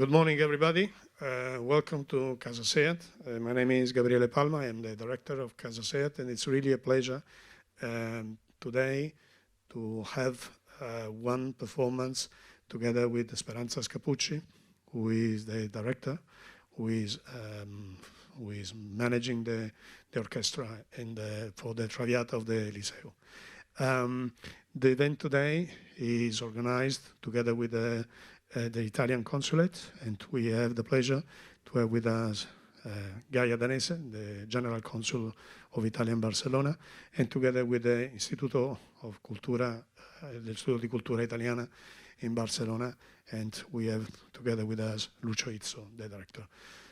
Good morning, everybody. Welcome to CASA SEAT. My name is Gabriele Palma. I am the director of CASA SEAT, and it's really a pleasure today to have one performance together with Speranza Scappucci, who is the director, who is managing the orchestra for the Traviata of the Liceu. The event today is organized together with the Italian consulate, and we have the pleasure to have with us Gaia Danese, the General Consul of Italy in Barcelona, and together with the Instituto of Cultura, l'Istituto di Cultura Italiana in Barcelona, and we have together with us Lucio Izzo, the director.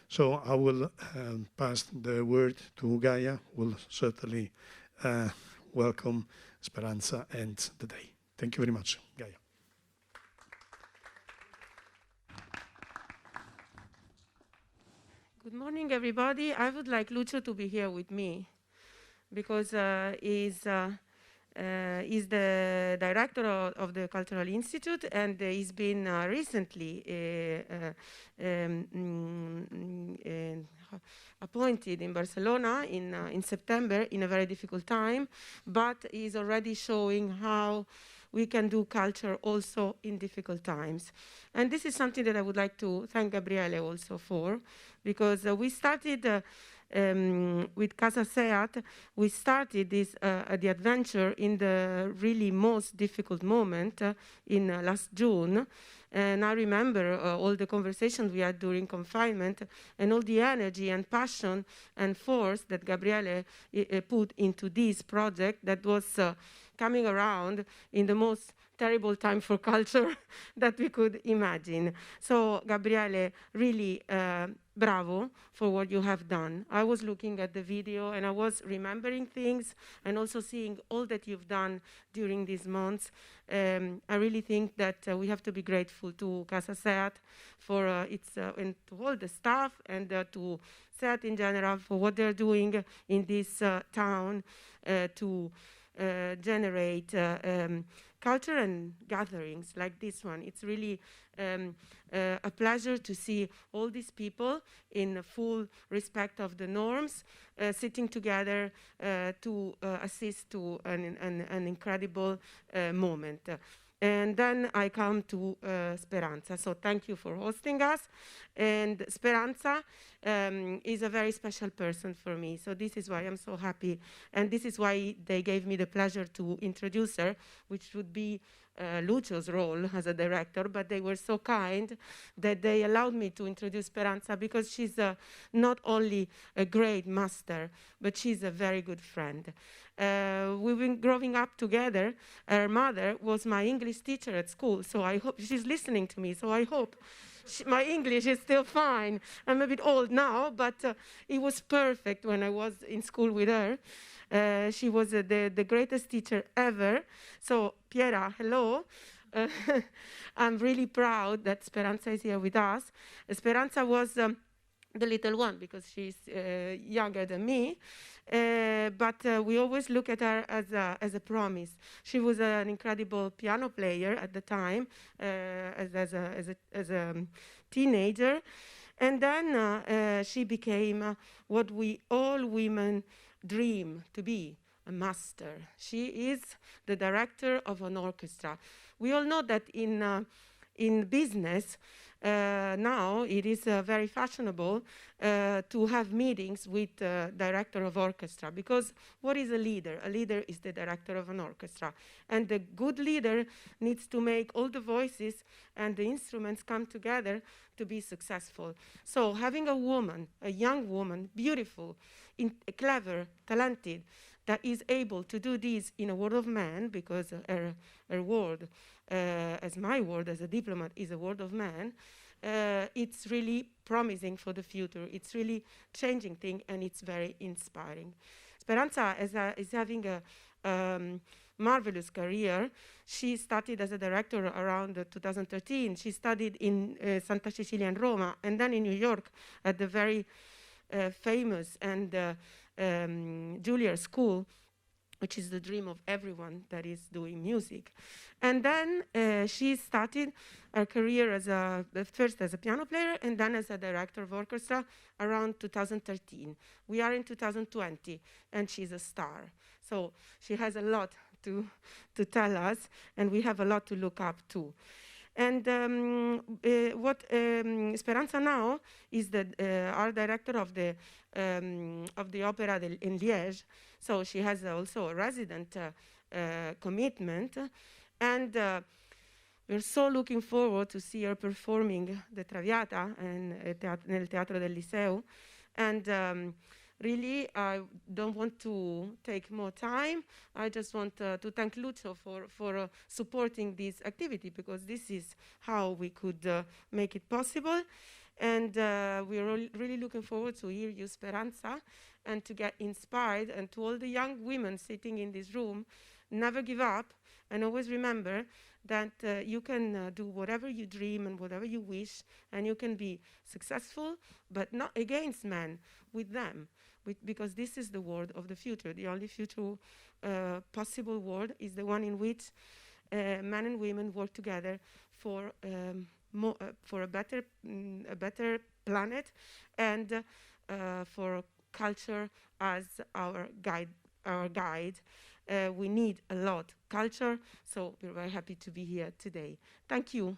So I will pass the word to Gaia, who will certainly welcome Speranza and the day. Thank you very much, Gaia. Good morning, everybody. I would like Lucio to be here with me because he's the director of the Cultural Institute, and he's been recently appointed in Barcelona in September in a very difficult time, but he's already showing how we can do culture also in difficult times. And this is something that I would like to thank Gabriele also for, because we started with CASA SEAT, we started the adventure in the really most difficult moment in last June. And I remember all the conversations we had during confinement and all the energy and passion and force that Gabriele put into this project that was coming around in the most terrible time for culture that we could imagine. So Gabriele, really bravo for what you have done. I was looking at the video and I was remembering things and also seeing all that you've done during these months. I really think that we have to be grateful to CASA SEAT for and to all the staff and to SEAT in general for what they're doing in this town to generate culture and gatherings like this one. It's really a pleasure to see all these people in full respect of the norms sitting together to assist to an incredible moment. And then I come to Speranza. So thank you for hosting us. And Speranza is a very special person for me. So this is why I'm so happy. And this is why they gave me the pleasure to introduce her, which would be Lucio's role as a director. But they were so kind that they allowed me to introduce Speranza because she's not only a great master, but she's a very good friend. We've been growing up together. Her mother was my English teacher at school, so I hope she's listening to me. So I hope my English is still fine. I'm a bit old now, but it was perfect when I was in school with her. She was the greatest teacher ever. So Piera, hello. I'm really proud that Speranza is here with us. Speranza was the little one because she's younger than me, but we always look at her as a promise. She was an incredible piano player at the time, as a teenager, and then she became what we all women dream to be, a master. She is the director of an orchestra. We all know that in business, now it is very fashionable to have meetings with the director of orchestra, because what is a leader? A leader is the director of an orchestra. And the good leader needs to make all the voices and the instruments come together to be successful. So having a woman, a young woman, beautiful, clever, talented, that is able to do this in a world of man, because her word, as my word as a diplomat, is a word of man, it's really promising for the future. It's really changing things, and it's very inspiring. Speranza is having a marvelous career. She started as a director around 2013. She studied in Santa Cecilia in Roma, and then in New York at the very famous and Juilliard School. which is the dream of everyone that is doing music. And then she started her career as first as a piano player and then as a director of orchestra around 2013. We are in 2020, and she's a star. So she has a lot to tell us, and we have a lot to look up to. And what Speranza now is the art director of the opera in Liège. So she has also a resident commitment, and we're so looking forward to see her performing the Traviata nel Teatro del Liceu. And really, I don't want to take more time. I just want to thank Lucio for supporting this activity, because this is how we could make it possible. And we're really looking forward to hear you, Speranza, and to get inspired. And to all the young women sitting in this room, never give up, and always remember that you can do whatever you dream and whatever you wish, and you can be successful, but not against men, with them. Because this is the world of the future. The only future possible world is the one in which men and women work together for a better planet, and for culture as our guide. We need a lot of culture, so we're very happy to be here today. Thank you,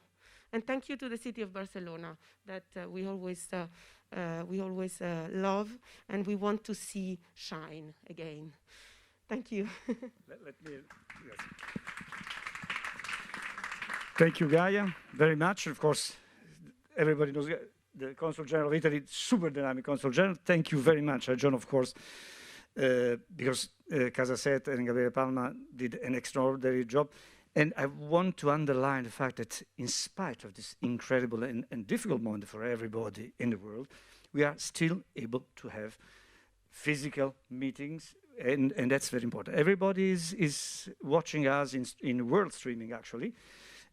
and thank you to the city of Barcelona that we always love, and we want to see shine again. Thank you. Yes. Thank you, Gaia, very much. Of course, everybody knows the Consul General of Italy, super dynamic Consul General. Thank you very much, John, of course, because CASA SEAT and Gabriele Palma did an extraordinary job. And I want to underline the fact that in spite of this incredible and difficult moment for everybody in the world, we are still able to have physical meetings, and that's very important. Everybody is watching us in world streaming, actually.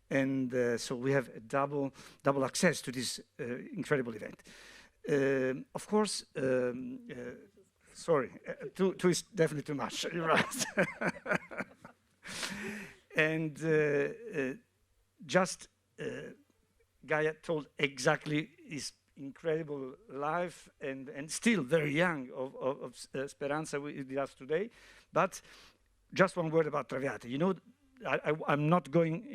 And so we have a double access to this incredible event. Of course, sorry, two is definitely too much, you're right. And Gaia told exactly his incredible life, and still very young of Speranza with us today. But just one word about Traviata. You know, I'm not going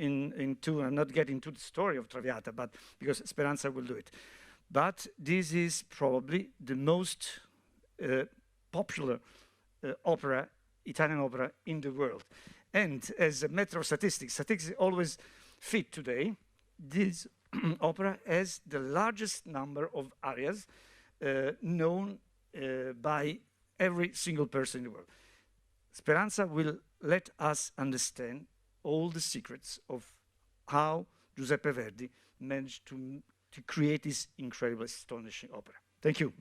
I'm not getting into the story of Traviata, but because Speranza will do it. But this is probably the most popular Italian opera in the world. And as a matter of statistics always fit today. This opera has the largest number of arias known by every single person in the world. Speranza will let us understand all the secrets of how Giuseppe Verdi managed to create this incredible, astonishing opera. Thank you.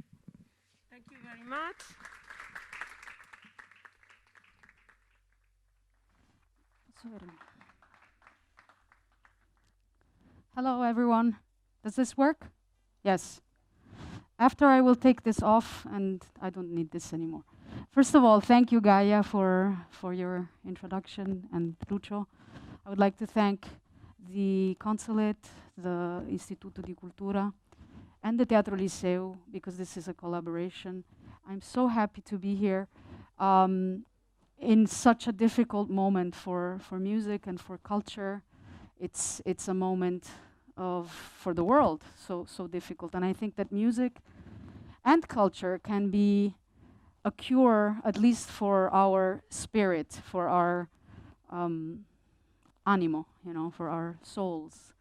Thank you very much. Hello, everyone. Does this work? Yes. After I will take this off, and I don't need this anymore. First of all, thank you, Gaia, for your introduction, and Lucio. I would like to thank the Consulate, the Instituto di Cultura, and the Teatro Liceu, because this is a collaboration. I'm so happy to be here in such a difficult moment for music and for culture. It's a moment for the world, so difficult. And I think that music and culture can be a cure, at least for our spirit, for our animo, for our souls.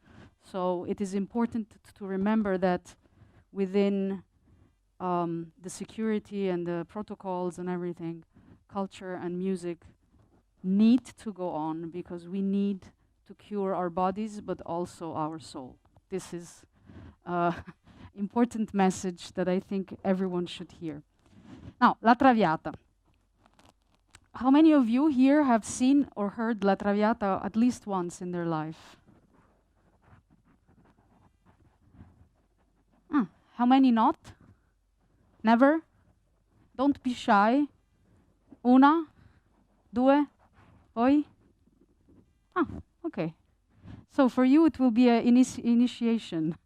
So it is important to remember that within the security and the protocols and everything, culture and music need to go on, because we need to cure our bodies, but also our soul. This is an important message that I think everyone should hear. Now, La Traviata. How many of you here have seen or heard La Traviata at least once in their life? How many not? Never? Don't be shy. Una? Due? Poi? Ah, okay. So for you, it will be an initiation.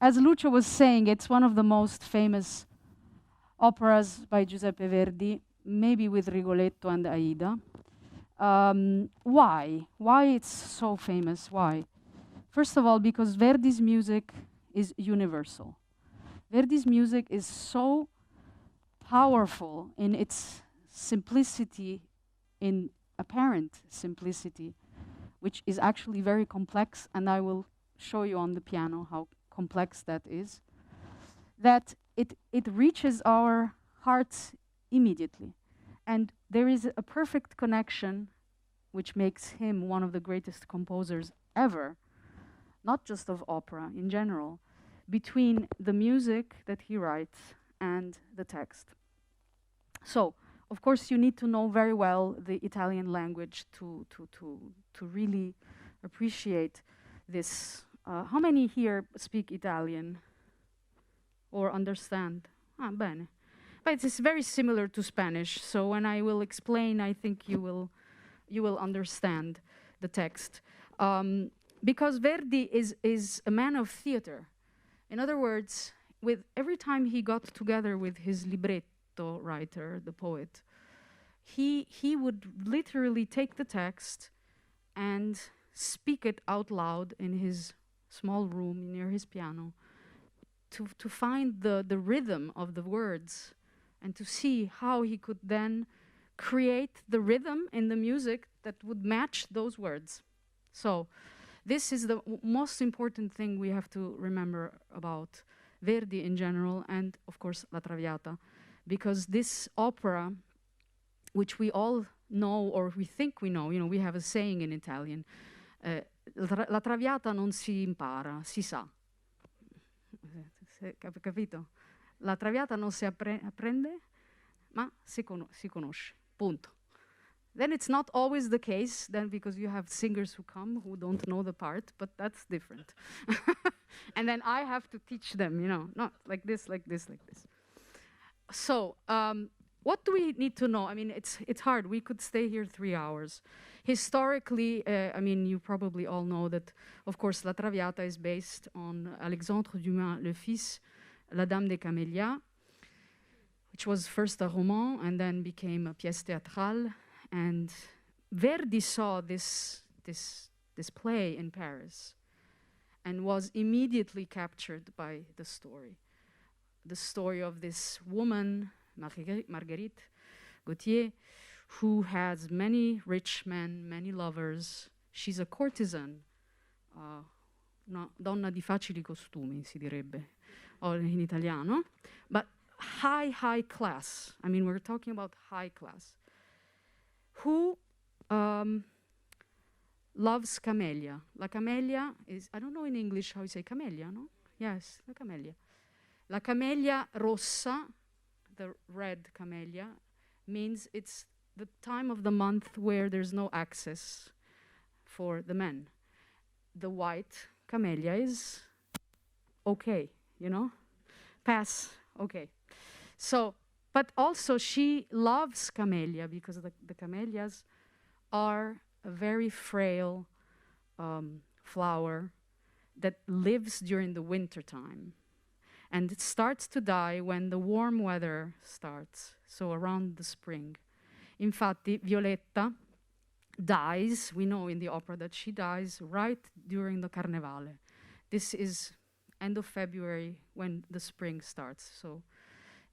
As Lucio was saying, it's one of the most famous operas by Giuseppe Verdi, maybe with Rigoletto and Aida. Why? Why it's so famous? Why? First of all, because Verdi's music is universal. Verdi's music is so powerful in its simplicity, in apparent simplicity, which is actually very complex, and I will show you on the piano how complex that is, that it reaches our hearts immediately. And there is a perfect connection, which makes him one of the greatest composers ever, not just of opera, in general, between the music that he writes and the text. So, of course, you need to know very well the Italian language to really appreciate this. How many here speak Italian or understand? Ah, bene. But it's very similar to Spanish, so when I will explain, I think you will understand the text. Because Verdi is a man of theater. In other words, with every time he got together with his libretto writer, the poet, he would literally take the text and speak it out loud in his small room near his piano to find the rhythm of the words and to see how he could then create the rhythm in the music that would match those words. So this is the most important thing we have to remember about Verdi in general, and of course La Traviata, because this opera, which we all know, or we think we know, we have a saying in Italian, La Traviata non si impara, si sa. Capito? La Traviata non si apprende, ma si conosce. Punto. Then it's not always the case, then, because you have singers who come who don't know the part, but that's different. And then I have to teach them, not like this, like this, like this. So, what do we need to know? I mean, it's hard. We could stay here 3 hours. Historically, you probably all know that, of course, La Traviata is based on Alexandre Dumas le Fils, La Dame des Camélias, which was first a roman and then became a pièce théâtrale. And Verdi saw this play in Paris and was immediately captured by the story. The story of this woman, Marguerite Gautier, who has many rich men, many lovers. She's a courtesan, una donna di facili costumi, si direbbe, or in italiano, but high class. I mean, we're talking about high class. Who loves camellia? La camellia is, I don't know in English how you say camellia, no? Yes, la camellia. La camellia rossa, the red camellia, means it's the time of the month where there's no access for the men. The white camellia is okay, pass, okay. So, but also she loves camellia because the camellias are a very frail flower that lives during the winter time. And it starts to die when the warm weather starts, so around the spring. Infatti, Violetta dies, we know in the opera that she dies right during the Carnevale. This is end of February when the spring starts, so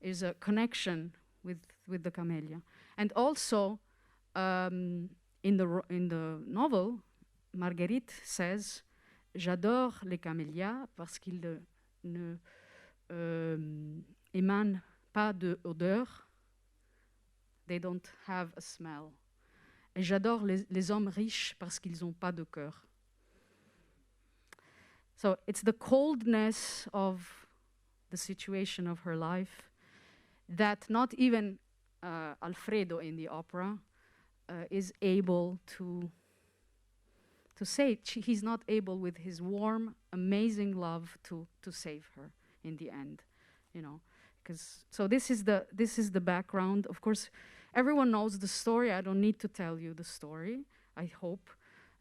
is a connection with the camellia. And also, in the novel, Marguerite says, "J'adore les camélias parce qu'ils ne émanent pas d'odeur. They don't have a smell. Et j'adore les hommes riches parce qu'ils n'ont pas de cœur." So it's the coldness of the situation of her life that not even Alfredo in the opera is able to say. He's not able with his warm, amazing love to save her in the end, Because so this is the background. Of course, Everyone knows the story. I don't need to tell you the story, I hope.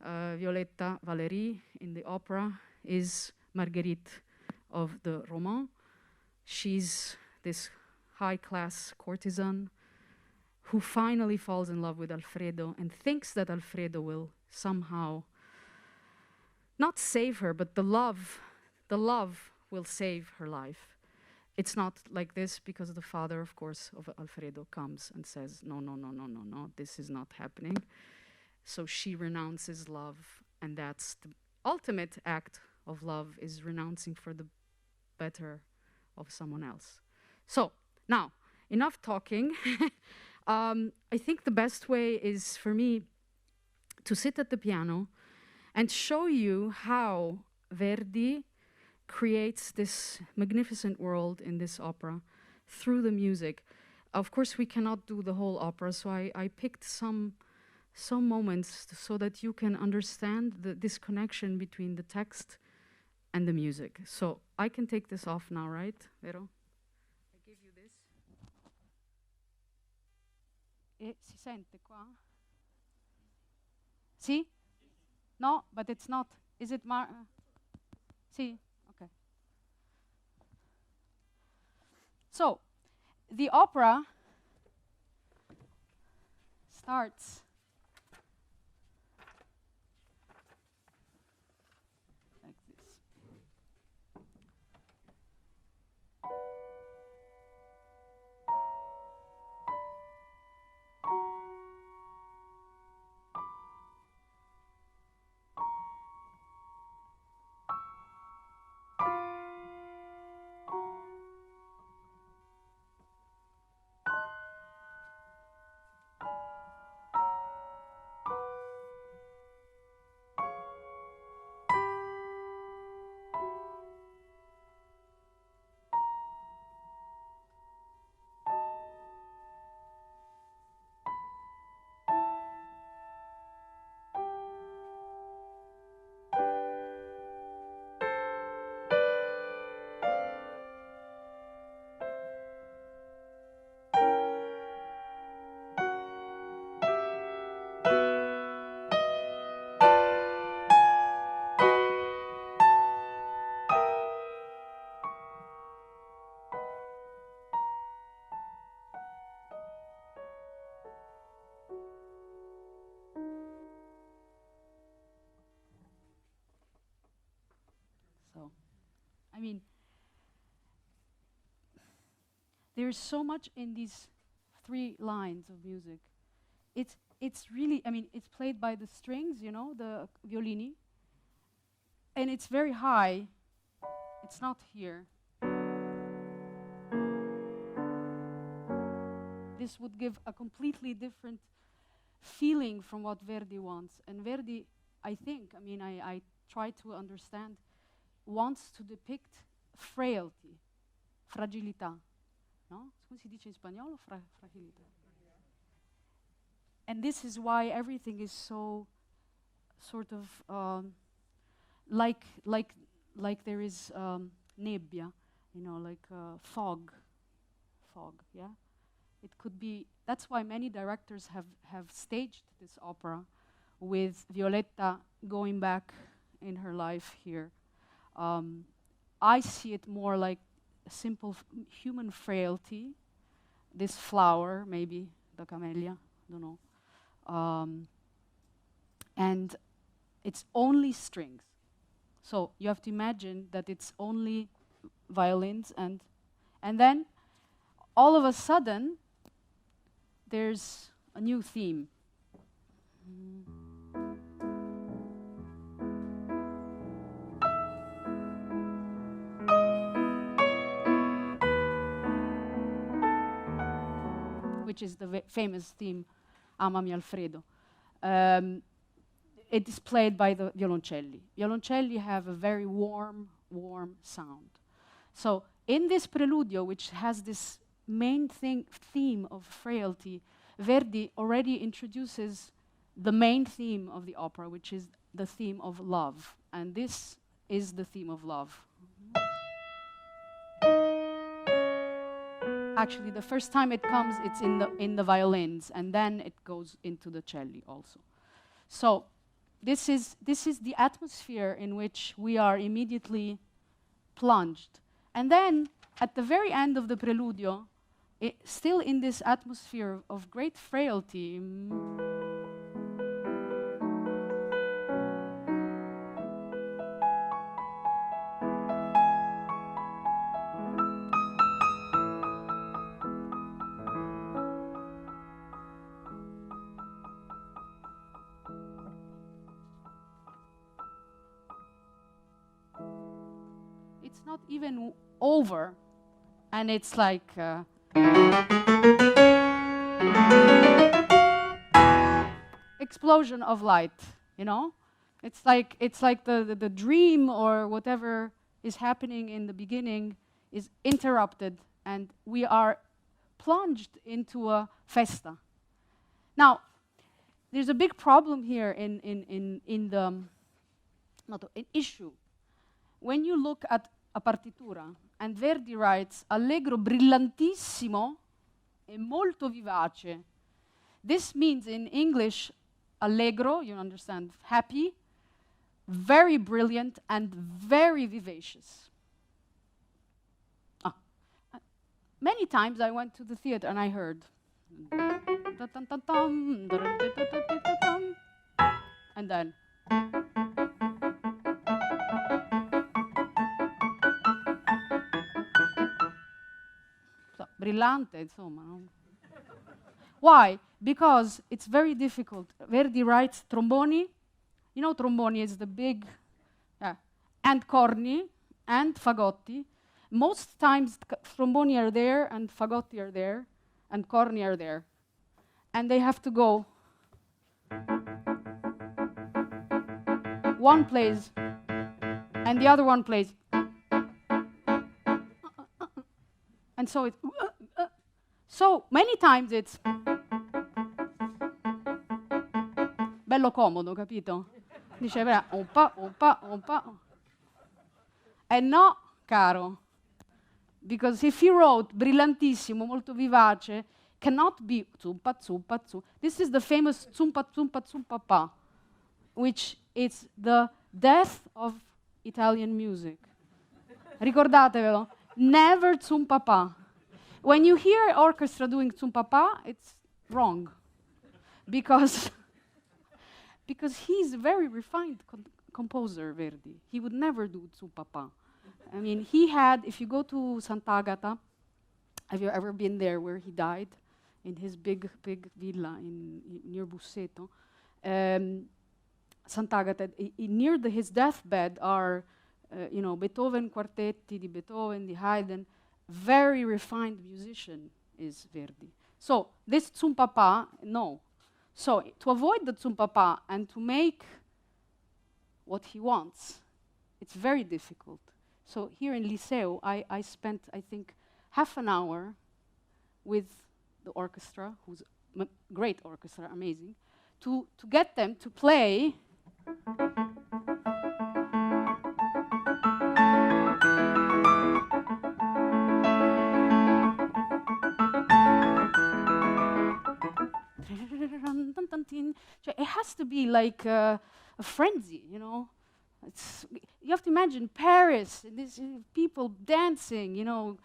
Violetta Valéry in the opera is Marguerite of the roman. She's this high-class courtesan who finally falls in love with Alfredo and thinks that Alfredo will somehow not save her, but the love will save her life. It's not like this because the father, of course, of Alfredo comes and says, no, no, no, no, no, no, this is not happening. So she renounces love, and that's the ultimate act of love, is renouncing for the better of someone else. So now, enough talking. I think the best way is for me to sit at the piano and show you how Verdi creates this magnificent world in this opera through the music. Of course, we cannot do the whole opera, so I picked some moments so that you can understand this connection between the text and the music. So I can take this off now, right, Vero? I give you this. E si sente qua? Sì? No, but it's not. Is it Sì? Okay. So, the opera starts like this. So, I mean, there's so much in these 3 lines of music. It's really, I mean, it's played by the strings, you know, the violini, and it's very high. It's not here. This would give a completely different feeling from what Verdi wants. And Verdi, I think, I mean, I try to understand, wants to depict frailty, fragilità. No? Come si dice in spagnolo? Fragilità. And this is why everything is so sort of like there is nebbia, you know, like fog, yeah? It could be, that's why many directors have staged this opera with Violetta going back in her life here. I see it more like a simple human frailty, this flower, maybe, the camellia, don't know. And it's only strings. So you have to imagine that it's only violins, and then all of a sudden there's a new theme. Which is the famous theme, Amami Alfredo. It is played by the violoncelli. Violoncelli have a very warm sound. So in this preludio, which has this main theme of frailty, Verdi already introduces the main theme of the opera, which is the theme of love. And this is the theme of love. actually the first time it comes, it's in the violins, and then it goes into the celli also. So this is the atmosphere in which we are immediately plunged. And then at the very end of the preludio, still in this atmosphere of great frailty, it's not even over, and it's like explosion of light, you know? It's like the dream or whatever is happening in the beginning is interrupted, and we are plunged into a festa. Now, there's a big problem here in the not an issue. When you look at a partitura, and Verdi writes allegro brillantissimo e molto vivace. This means in English, allegro, you understand, happy, very brilliant, and very vivacious. Many times I went to the theater and I heard and then brillante, insomma. No? Why? Because it's very difficult. Verdi writes tromboni. You know tromboni is the big, and corni, and fagotti. Most times tromboni are there, and fagotti are there, and corni are there. And they have to go. One plays, and the other one plays. And so it's so many times it's bello comodo, capito? Dice, un pa. And no, caro. Because if he wrote brillantissimo, molto vivace, cannot be zumpa, zumpa, zumpa. This is the famous zumpa, zumpa, zumpa, pa, which is the death of Italian music. Ricordatevelo. Never zumpapa. When you hear orchestra doing zumpapa, it's wrong. Because he's a very refined composer, Verdi. He would never do zumpapa. I mean, he had, if you go to Sant'Agata, have you ever been there where he died? In his big villa near Busseto. Sant'Agata, near his deathbed are Beethoven quartetti di Beethoven, di Haydn, very refined musician is Verdi. So this zumpapa, no. So to avoid the zumpapa and to make what he wants, it's very difficult. So here in Liceu, I spent, I think, half an hour with the orchestra, who's a great orchestra, amazing, to get them to play it has to be like a frenzy, you know. You have to imagine Paris, these people dancing, you know.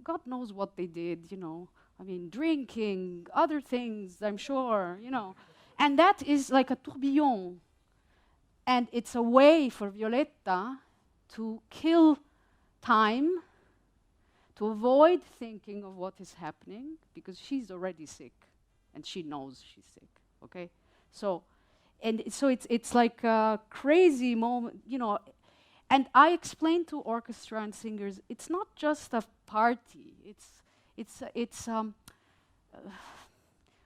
God knows what they did, you know. I mean, drinking, other things, I'm sure, you know. And that is like a tourbillon. And it's a way for Violetta to kill time, to avoid thinking of what is happening, because she's already sick, and she knows she's sick, okay? So it's like a crazy moment, you know. And I explained to orchestra and singers, it's not just a party.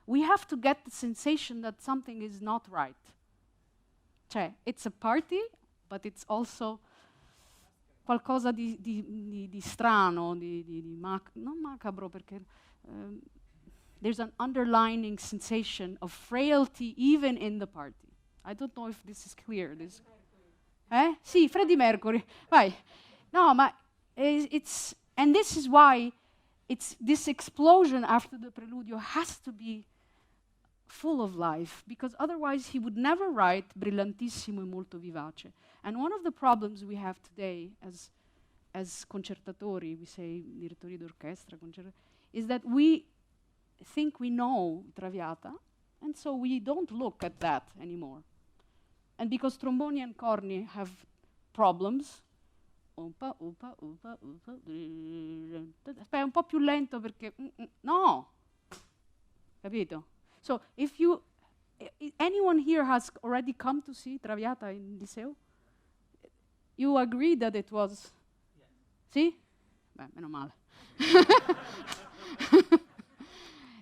We have to get the sensation that something is not right. Cioè, it's a party, but it's also qualcosa di strano, non macabro, perché there's an underlying sensation of frailty even in the party. I don't know if this is clear. Sì, Freddie Mercury. Vai. No, ma it's, and this is why it's this explosion after the preludio has to be full of life, because otherwise he would never write brillantissimo e molto vivace. And one of the problems we have today as concertatori, we say direttori d'orchestra, is that we think we know Traviata, and so we don't look at that anymore. And because tromboni and corni have problems, è un po' più lento perché no, capito? So if you, anyone here has already come to see Traviata in Liceu, you agree that it was, sì? Beh, meno male.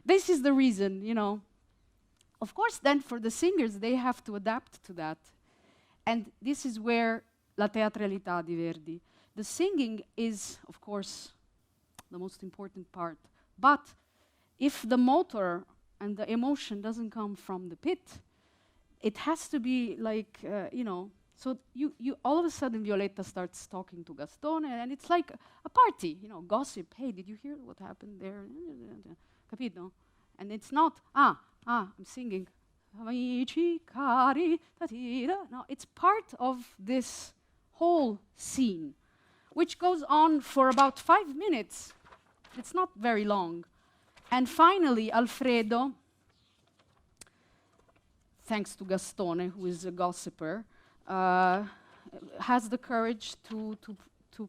This is the reason, you know. Of course, then for the singers, they have to adapt to that. And this is where la teatralità di Verdi. The singing is, of course, the most important part. But if the motor and the emotion doesn't come from the pit, it has to be like, you know, so you all of a sudden Violetta starts talking to Gastone, and it's like a party, you know, gossip. Hey, did you hear what happened there? Capito? And it's not, I'm singing. Amici cari, no, it's part of this whole scene, which goes on for about 5 minutes. It's not very long. And finally, Alfredo, thanks to Gastone, who is a gossiper, has the courage to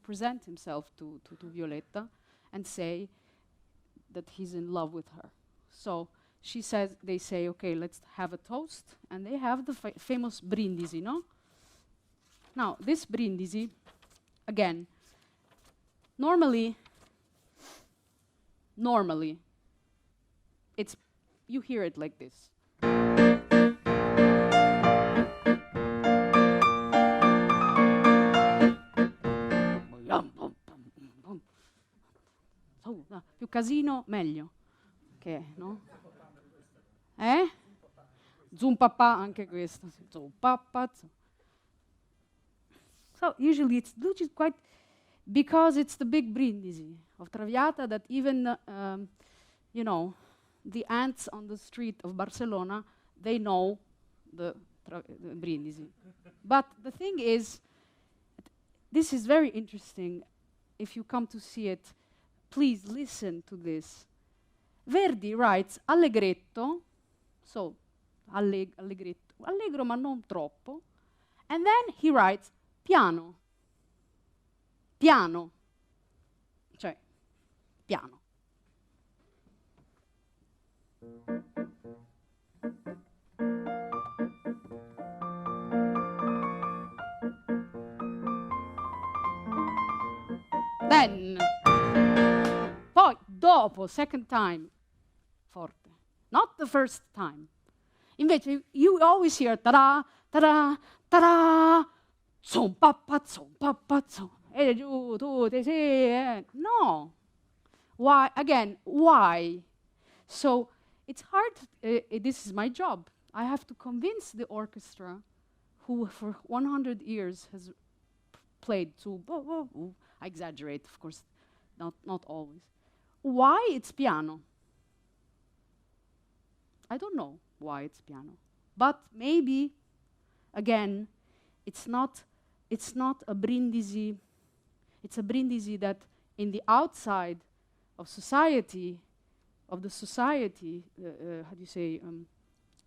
present himself to Violetta and say that he's in love with her. So she says, they say, okay, let's have a toast, and they have the famous brindisi, no? Now, this brindisi, again, normally, it's, you hear it like this. Più casino, meglio. Che, no? Zoom papà, anche questo. Zoom papà. So usually it's quite, because it's the big brindisi of Traviata that even, you know, the ants on the street of Barcelona, they know the brindisi. But the thing is, this is very interesting. If you come to see it, please listen to this. Verdi writes allegretto, so allegretto, allegro ma non troppo, and then he writes piano, piano, cioè piano. Then, poi dopo, second time, forte. Not the first time. Invece, you always hear ta-da, ta-da, ta-da, son pappa, son. E giù, tu, te, sì, no. Why? Again, why? So, it's hard, this is my job. I have to convince the orchestra, who for 100 years has played to, I exaggerate, of course, not always. Why it's piano? I don't know why it's piano. But maybe, again, it's not a brindisi. It's a brindisi that in the outside of society, how do you say,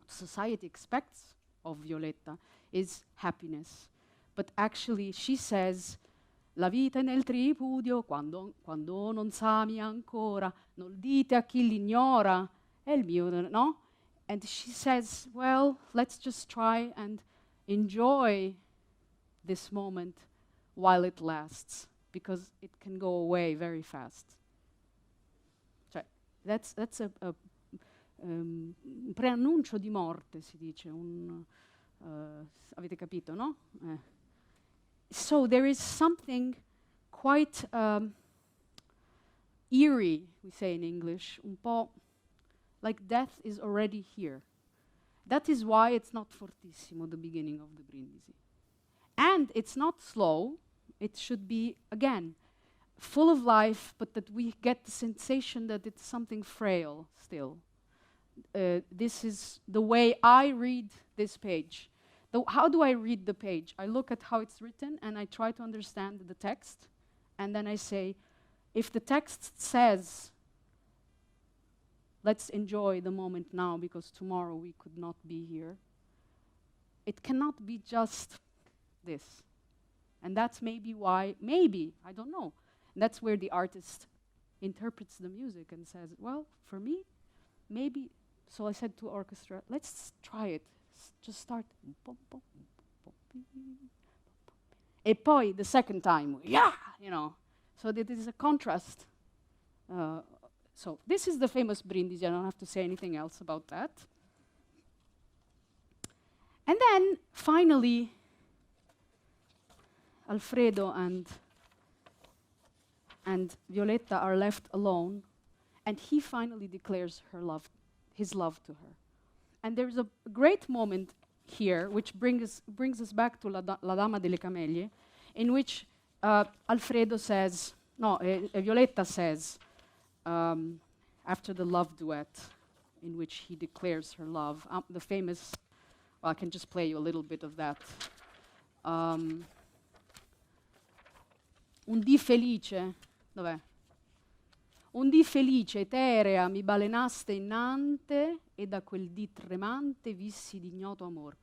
society expects of Violetta is happiness. But actually she says, la vita è nel tripudio, quando non s'ami ancora, non dite a chi l'ignora, è il mio, no? And she says, well, let's just try and enjoy this moment while it lasts, because it can go away very fast. Cioè, that's a preannuncio di morte, si dice, avete capito, no? So there is something quite eerie, we say in English, un po' like death is already here. That is why it's not fortissimo, the beginning of the brindisi. And it's not slow. It should be, again, full of life, but that we get the sensation that it's something frail still. This is the way I read this page. How do I read the page? I look at how it's written and I try to understand the text, and then I say, if the text says, let's enjoy the moment now because tomorrow we could not be here, it cannot be just this. And that's maybe why, I don't know. And that's where the artist interprets the music and says, well, for me, maybe. So I said to orchestra, let's try it. Just start. E poi the second time, yeah, you know. So that is a contrast. So this is the famous Brindisi. I don't have to say anything else about that. And then finally, Alfredo and Violetta are left alone, and he finally declares his love to her. And there's a great moment here, which brings us back to La Dama delle Camelie, in which Alfredo says, Violetta says, after the love duet, in which he declares her love, the famous, well, I can just play you a little bit of that. Un dì felice, dov'è? Un dì felice, eterea, mi balenaste innante e da quel dì tremante vissi d'ignoto amor.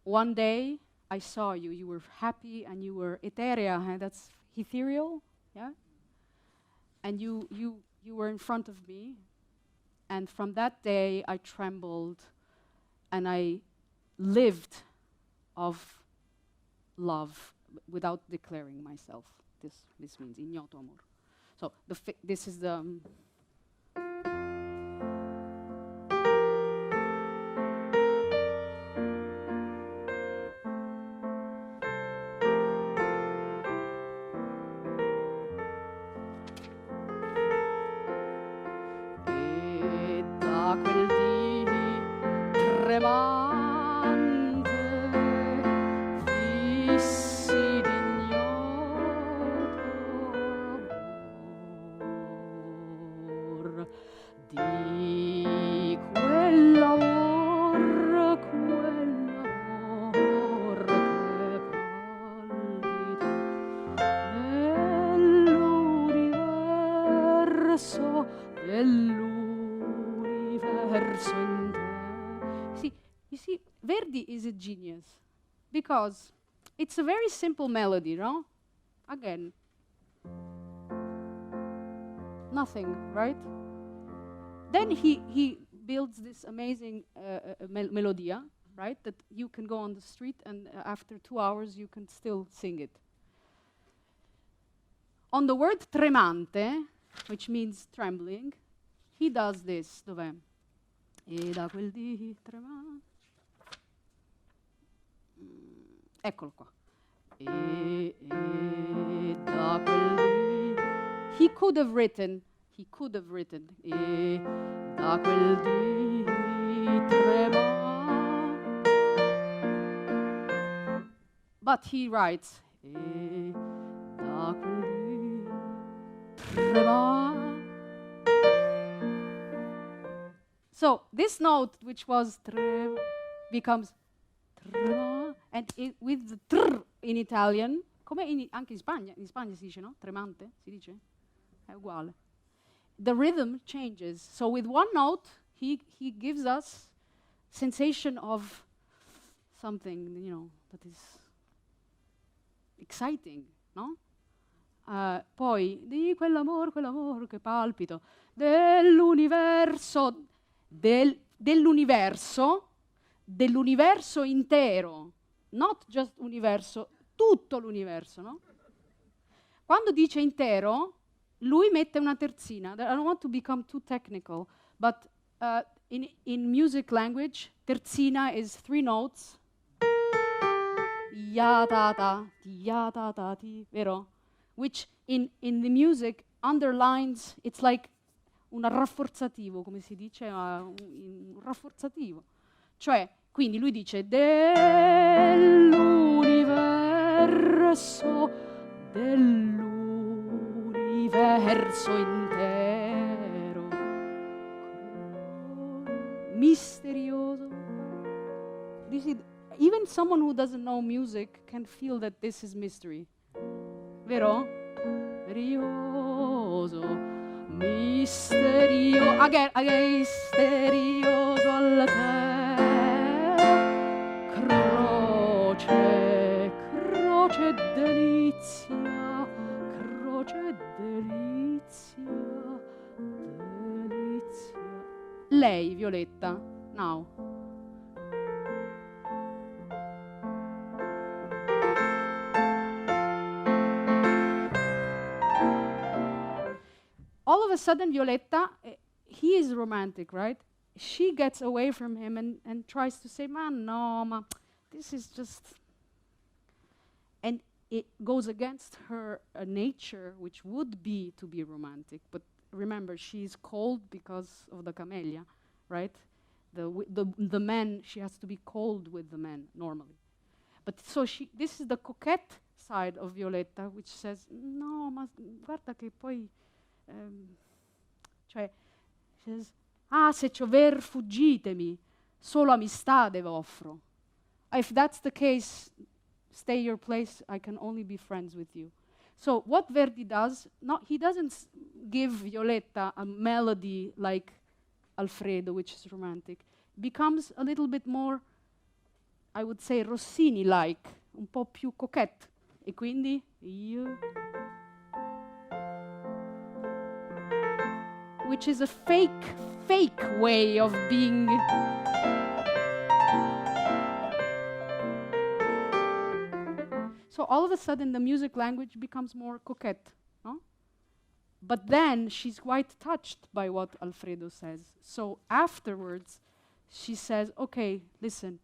One day I saw you, you were happy and you were eterea, that's ethereal, yeah? And you were in front of me, and from that day I trembled and I lived of love without declaring myself. This means ignoto amor. So this is the e da quel dì tremante vissi d'ignoto di quell'amor che palpita nell'universo in te. You see, Verdi is a genius because it's a very simple melody, no? Again, nothing, right? Then he builds this amazing melodia, right? That you can go on the street and after 2 hours you can still sing it. On the word tremante, which means trembling, he does this. Dov'è? E da quel dì tremante. Eccolo qua. E da quel dì. He could have written. E da quel dì tremante. But he writes. E da quel dì tremante. So this note, which was tre, becomes tre, and with the tr in Italian, come anche in Spagna si dice, no? Tremante, si dice? È uguale. The rhythm changes. So with one note, he gives us sensation of something, you know, that is exciting, no? Poi, di quell'amor che palpito, dell'universo intero, not just universo, tutto l'universo, no? Quando dice intero, lui mette una terzina. I don't want to become too technical, but in music language, terzina is 3 notes. Ya ta ta, ti ya ta ta ti, vero? Which in the music underlines, it's like un rafforzativo, come si dice, un rafforzativo. Cioè, quindi lui dice dell'universo, dell'universo. l'universo intero, misterioso. You see, even someone who doesn't know music can feel that this is mystery. Vero? Misterioso, again, misterioso alla terra, croce delizia, delizia. Lei, Violetta, now. All of a sudden, Violetta, he is romantic, right? She gets away from him and tries to say, man, no, ma, this is just... And it goes against her nature, which would be to be romantic. But remember, she's cold because of the camellia, right? The men, she has to be cold with the men, normally. But so this is the coquette side of Violetta, which says, no, ma guarda che poi... cioè, says, se ciover fuggitemi, solo amistade v'offro. If that's the case, stay your place, I can only be friends with you. So what Verdi does, he doesn't give Violetta a melody like Alfredo, which is romantic. Becomes a little bit more, I would say, Rossini-like, un po' più coquette. E quindi io... which is a fake way of being... So all of a sudden the music language becomes more coquette, no? But then she's quite touched by what Alfredo says. So afterwards she says, okay, listen,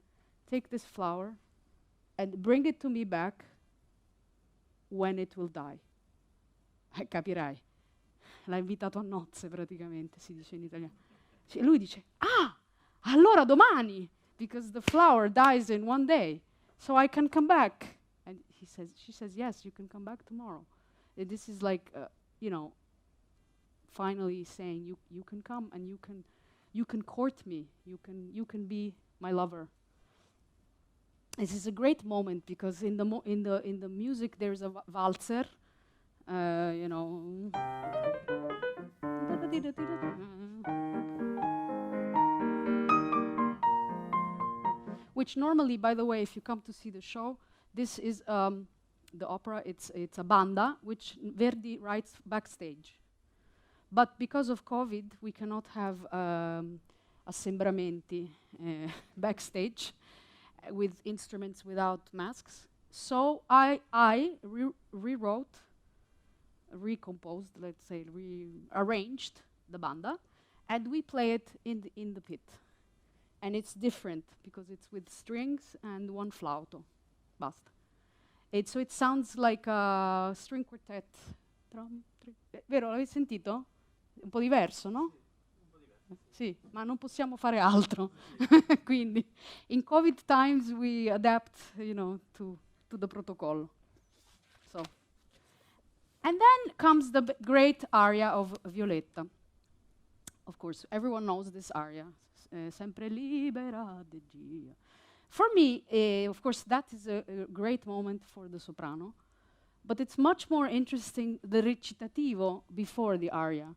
take this flower and bring it to me back when it will die. Capirai. L'ha invitato a nozze praticamente, si dice in italiano. E lui dice, allora domani, because the flower dies in one day, so I can come back. And she says, yes, you can come back tomorrow. And this is like, finally saying, you can come and you can court me, you can be my lover. This is a great moment because in the music there's a waltzer, which normally, by the way, if you come to see the show, this is the opera, it's a banda, which Verdi writes backstage. But because of COVID, we cannot have assembramenti backstage with instruments without masks. So I rewrote, recomposed, let's say, rearranged the banda, and we play it in the pit. And it's different because it's with strings and one flauto. Basta. So it sounds like a string quartet. Vero, l'avete sentito? Un po' diverso, no? Sì, ma non possiamo fare altro. Quindi, in COVID times we adapt, to the protocol. So, and then comes the great aria of Violetta. Of course, everyone knows this aria. Sempre libera de Gia. For me, of course, that is a great moment for the soprano, but it's much more interesting the recitativo before the aria.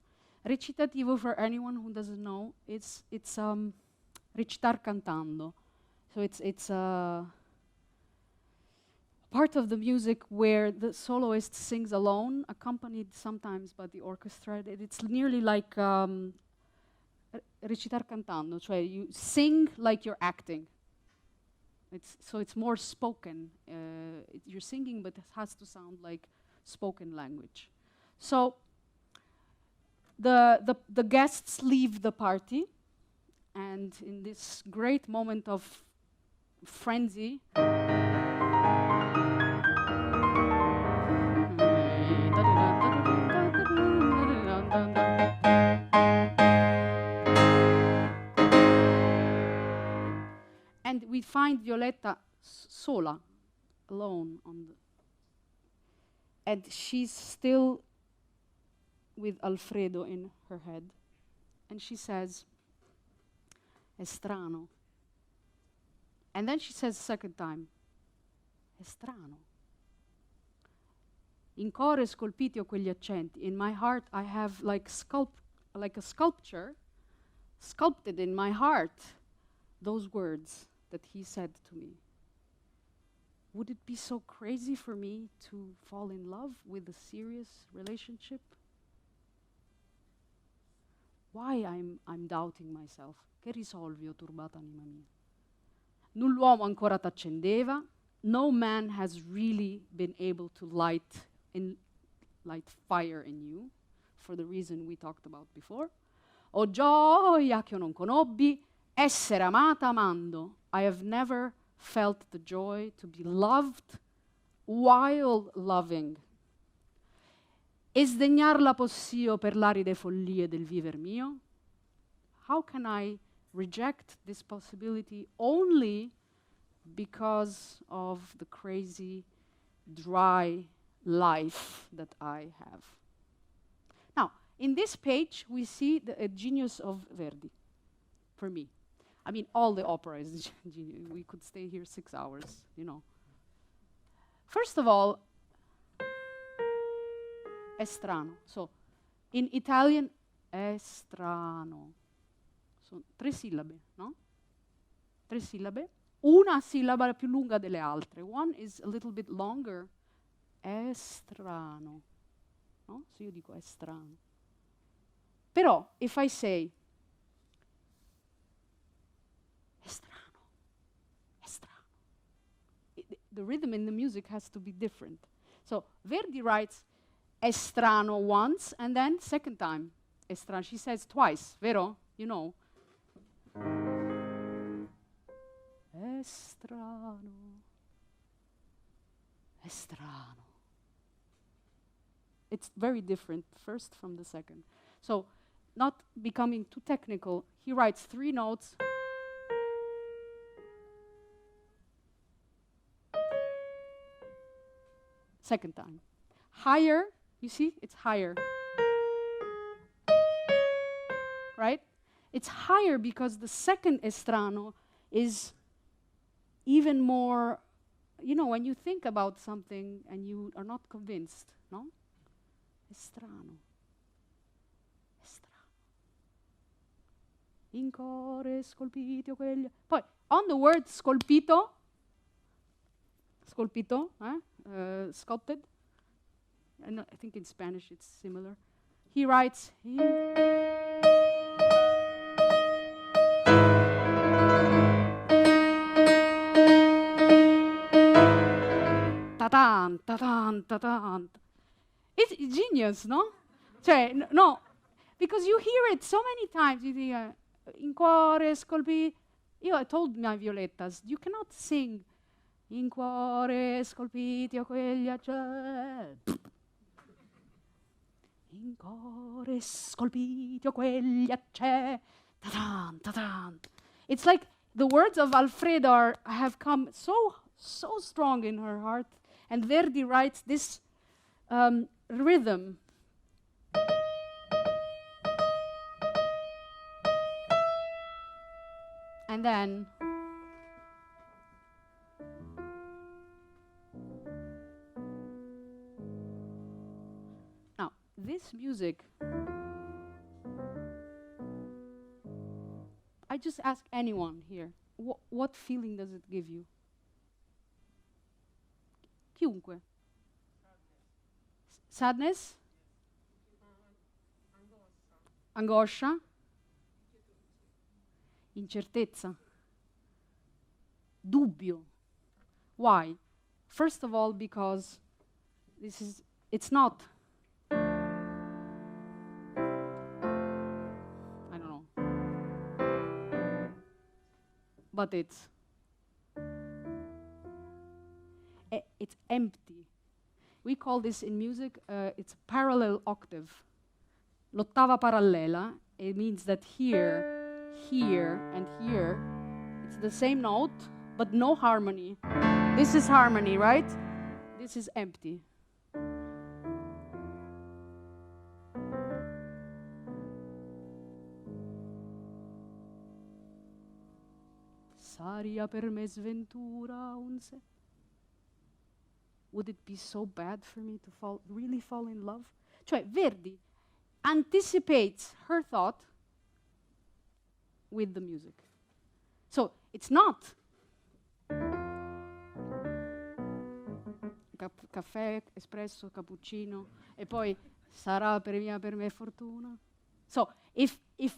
Recitativo, for anyone who doesn't know, it's recitar cantando. So it's a part of the music where the soloist sings alone, accompanied sometimes by the orchestra. It's nearly like recitar cantando, cioè you sing like you're acting. It's more spoken. You're singing, but it has to sound like spoken language. So the guests leave the party, and in this great moment of frenzy, and we find Violetta sola, alone and she's still with Alfredo in her head, and she says, "È strano." And then she says second time, "È strano." In core scolpiti ho quegli accenti. In my heart I have like a sculpture sculpted in my heart those words that he said to me. Would it be so crazy for me to fall in love with a serious relationship? Why I'm doubting myself? Che risolvi, o turbata anima mia? Null'uomo ancora t'accendeva. No man has really been able to light fire in you, for the reason we talked about before. O gioia che io non conobbi, essere amata amando. I have never felt the joy to be loved while loving. E sdegnarla possio per l'aride follie del viver mio? How can I reject this possibility only because of the crazy, dry life that I have? Now, in this page, we see the genius of Verdi, for me. I mean, all the opera is genius. We could stay here 6 hours, you know. First of all, è strano. So, in Italian, è strano. Sono 3 sillabe, no? 3 sillabe. Una sillaba più lunga delle altre. One is a little bit longer. È strano. No? So io dico è strano. Però, if I say è strano, è strano, the rhythm in the music has to be different. So Verdi writes è strano once, and then second time, è strano. She says twice, vero? You know. È strano, è strano. It's very different, first from the second. So, not becoming too technical, he writes 3 notes. Second time. Higher, you see, it's higher. Right? It's higher because the second estrano is even more, you know, when you think about something and you are not convinced, no? È strano. È strano. In core scolpito quegli... Poi, on the word scolpito, sculpted, and I think in Spanish it's similar. He writes, ta-tan, ta-tan, ta-tan. It's genius, no? Cioè, no, because you hear it so many times. You think, in cuore scolpito. I told my Violettas, you cannot sing in cuore scolpito quegli accenti. In cuore scolpito quegli accenti. Ta-tan, ta-tan. It's like the words of Alfredo have come so strong in her heart. And Verdi writes this rhythm. And then now this music, I just ask anyone here, what feeling does it give you? Chiunque. Sadness? Angoscia? Incertezza? Dubbio. Why? First of all, because it's not, I don't know, but it's empty. We call this in music, it's a parallel octave. L'ottava parallela, it means that here, and here, it's the same note, but no harmony. This is harmony, right? This is empty. Saria per me sventura un se. Would it be so bad for me to really fall in love? Cioè, Verdi anticipates her thought with the music. So, it's not caffè, espresso, cappuccino, e poi sarà per me fortuna. So, if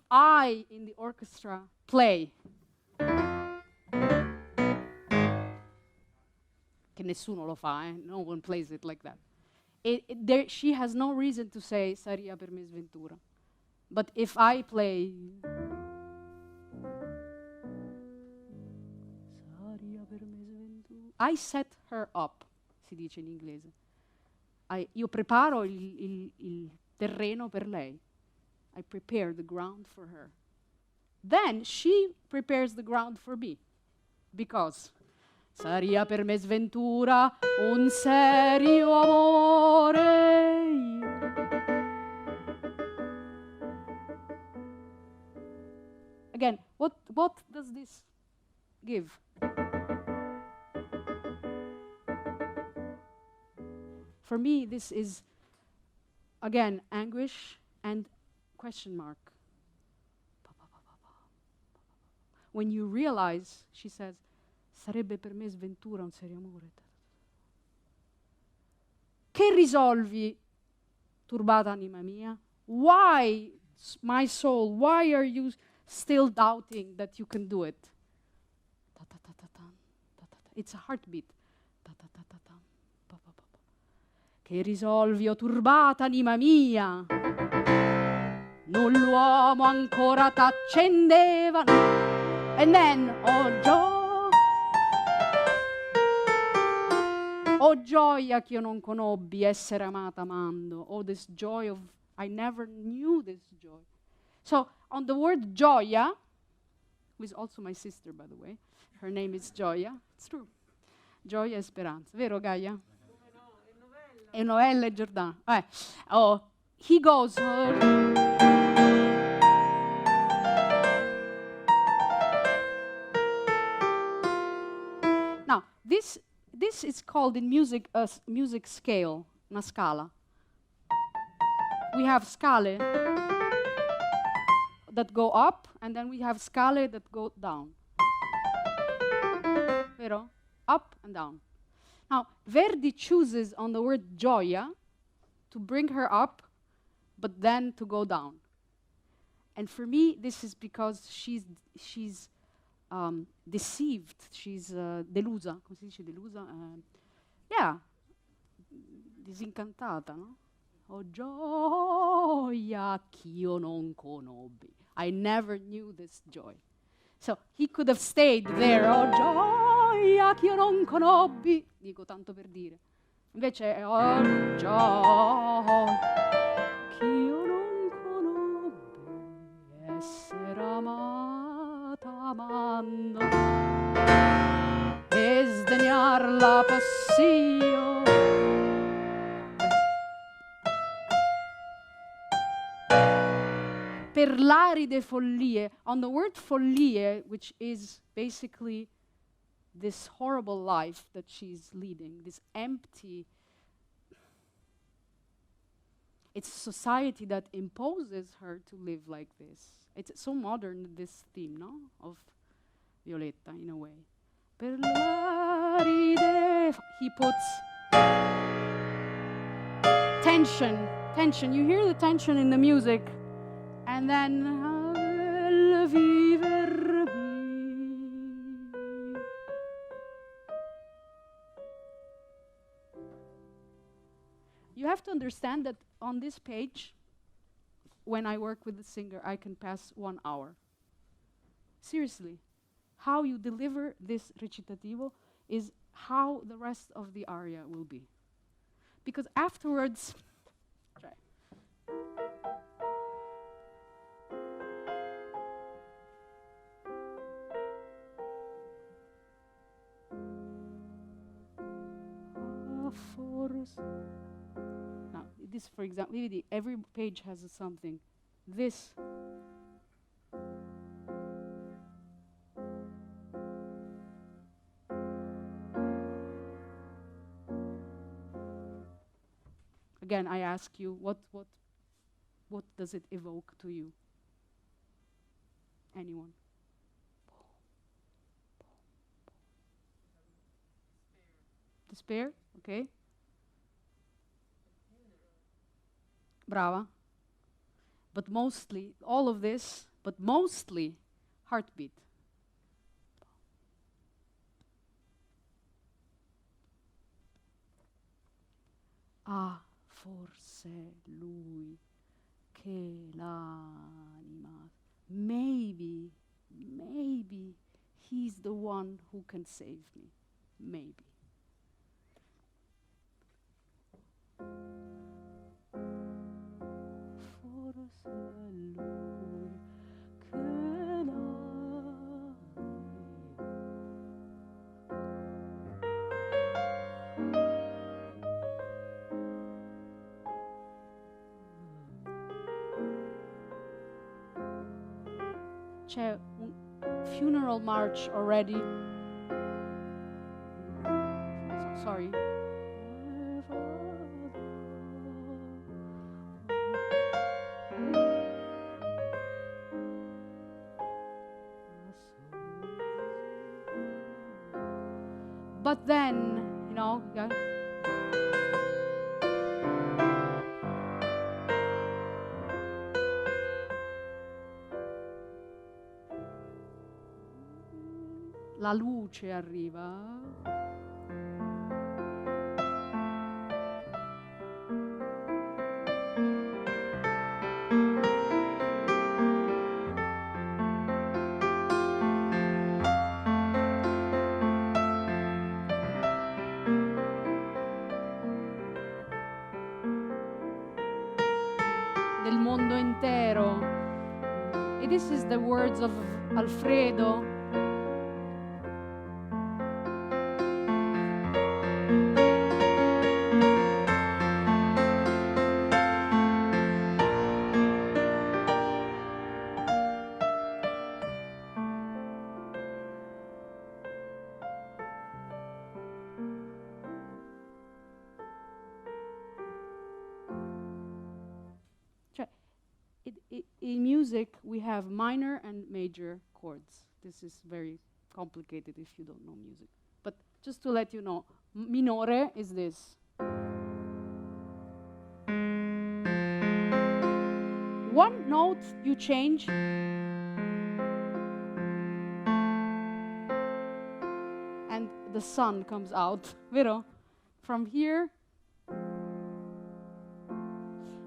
I, in the orchestra, play, che nessuno lo fa, no one plays it like that. She has no reason to say saria per me sventura. But if I play saria per me sventura, I set her up, si dice in inglese. Io preparo il terreno per lei. I prepare the ground for her. Then she prepares the ground for me. Because saria per me sventura un serio amore. Again, what does this give? For me, this is, again, anguish and question mark. When you realize, she says, sarebbe per me sventura un serio amore. Che risolvi, turbata anima mia? Why, my soul, why are you still doubting that you can do it? It's a heartbeat. Che risolvi, o turbata anima mia? Non l'uomo ancora t'accendeva. And then, oh gioia che io non conobbi essere amata amando. Oh, this joy of, I never knew this joy. So, on the word gioia, who is also my sister, by the way, her name is Gioia, it's true. Gioia e Speranza, vero Gaia? È novella e Giordano. He goes. Now, this is called in music a music scale, una scala. We have scale that go up, and then we have scale that go down. Vero? Up and down. Now, Verdi chooses on the word gioia to bring her up, but then to go down. And for me, this is because she's deceived. She's delusa. Come si dice delusa? Yeah. Disincantata, no? Oh, gioia ch'io non conobbi. I never knew this joy. So he could have stayed there. Oh, gioia ch'io non conobbi. Dico tanto per dire. Invece è oh, gioia ch'io non conobbi essere amata amando e sdegnarla possio. Per l'aride follie, on the word follie, which is basically this horrible life that she's leading, this empty, it's a society that imposes her to live like this. It's so modern, this theme, no? Of Violetta, in a way. Per l'aride, he puts tension. You hear the tension in the music. And then, you have to understand that on this page, when I work with the singer, I can pass 1 hour. Seriously, how you deliver this recitativo is how the rest of the aria will be. Because afterwards, now, this, for example, every page has something. This. Again, I ask you, what does it evoke to you? Anyone? Despair, okay. Brava. But mostly, all of this, but mostly heartbeat. Ah, forse lui che l'anima. Maybe he's the one who can save me. Maybe. Forse lui che l'anima. C'è un funeral march already. Sorry. But then, you know, yeah. La luce arriva. Del mondo intero. And this is the words of Alfredo. In music, we have minor and major chords. This is very complicated if you don't know music. But just to let you know, minore is this. One note you change, and the sun comes out, vero? From here.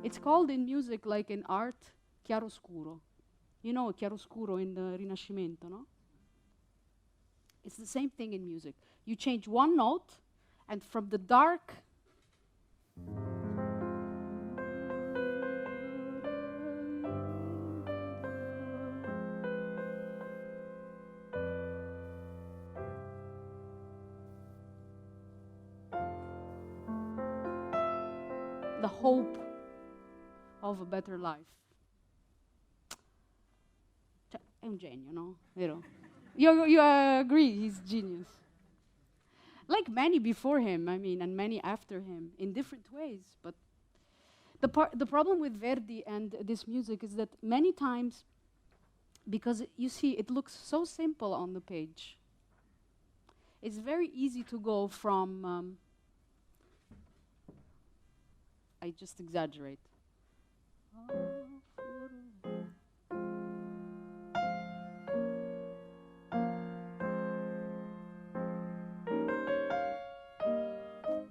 It's called in music, like in art, chiaroscuro. You know chiaroscuro in the Rinascimento, no? It's the same thing in music. You change one note, and from the dark, the hope of a better life. È un genio, no? Vero? You agree, he's genius. Like many before him, I mean, and many after him, in different ways. But the problem with Verdi and this music is that many times, because you see, it looks so simple on the page, it's very easy to go from, I just exaggerate.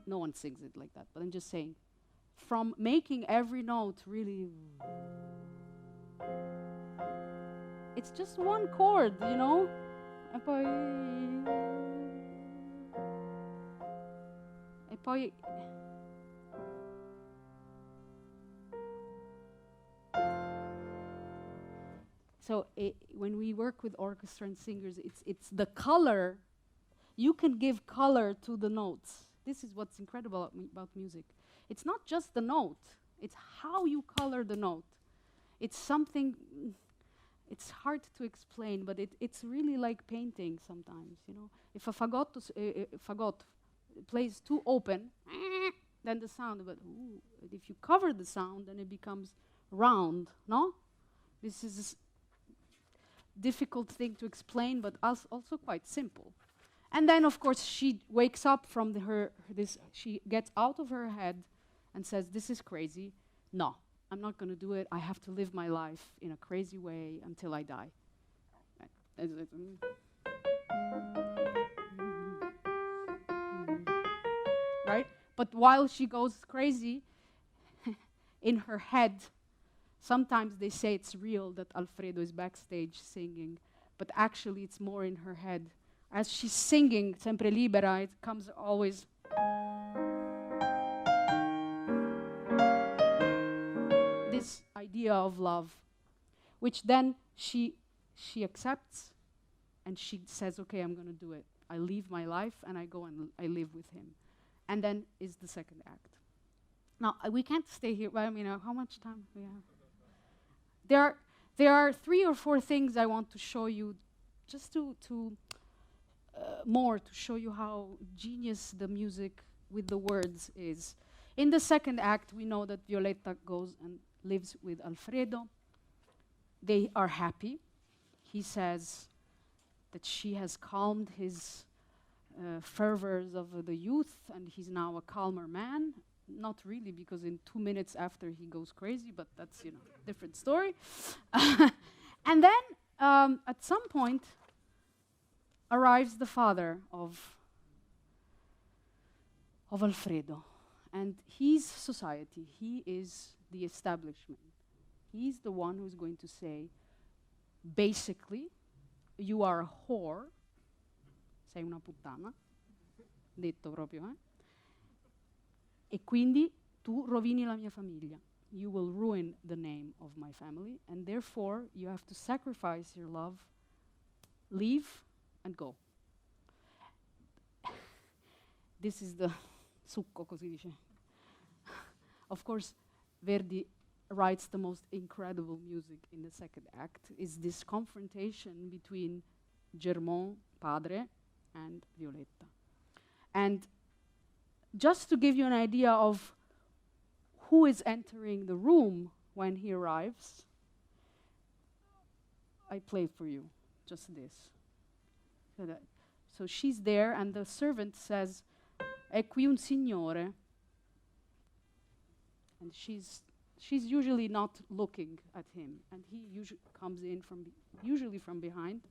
No one sings it like that, but I'm just saying, from making every note really, it's just one chord, you know? E poi so when we work with orchestra and singers, it's the color. You can give color to the notes. This is what's incredible about music. It's not just the note, it's how you color the note. It's something, it's hard to explain, but it's really like painting sometimes, you know. If a fagot plays too open, then the sound, but ooh, if you cover the sound, then it becomes round, no? This is a difficult thing to explain, but also quite simple. And then, of course, she wakes up from she gets out of her head and says, this is crazy. No, I'm not going to do it. I have to live my life in a crazy way until I die. Right? But while she goes crazy, in her head, sometimes they say it's real that Alfredo is backstage singing, but actually it's more in her head. As she's singing Sempre Libera, it comes always. This idea of love, which then she accepts, and she says, okay, I'm going to do it. I leave my life and I go and I live with him. And then is the second act. Now, we can't stay here. Well, I mean, how much time we have? There are 3 or 4 things I want to show you, just to show you how genius the music with the words is. In the second act, we know that Violetta goes and lives with Alfredo. They are happy. He says that she has calmed his fervors of the youth, and he's now a calmer man. Not really, because in 2 minutes after he goes crazy, but that's, different story. And then, at some point, arrives the father of Alfredo, and he's society. He is the establishment. He's the one who's going to say, basically, you are a whore, sei una puttana, detto proprio, e quindi tu rovini la mia famiglia. You will ruin the name of my family, and therefore you have to sacrifice your love, leave, and go. This is the succo, così dice. Of course, Verdi writes the most incredible music in the second act, is this confrontation between Germont, padre, and Violetta. And just to give you an idea of who is entering the room when he arrives, I play for you just this. So she's there, and the servant says, "È qui un signore." And she's usually not looking at him, and he usually comes in usually from behind.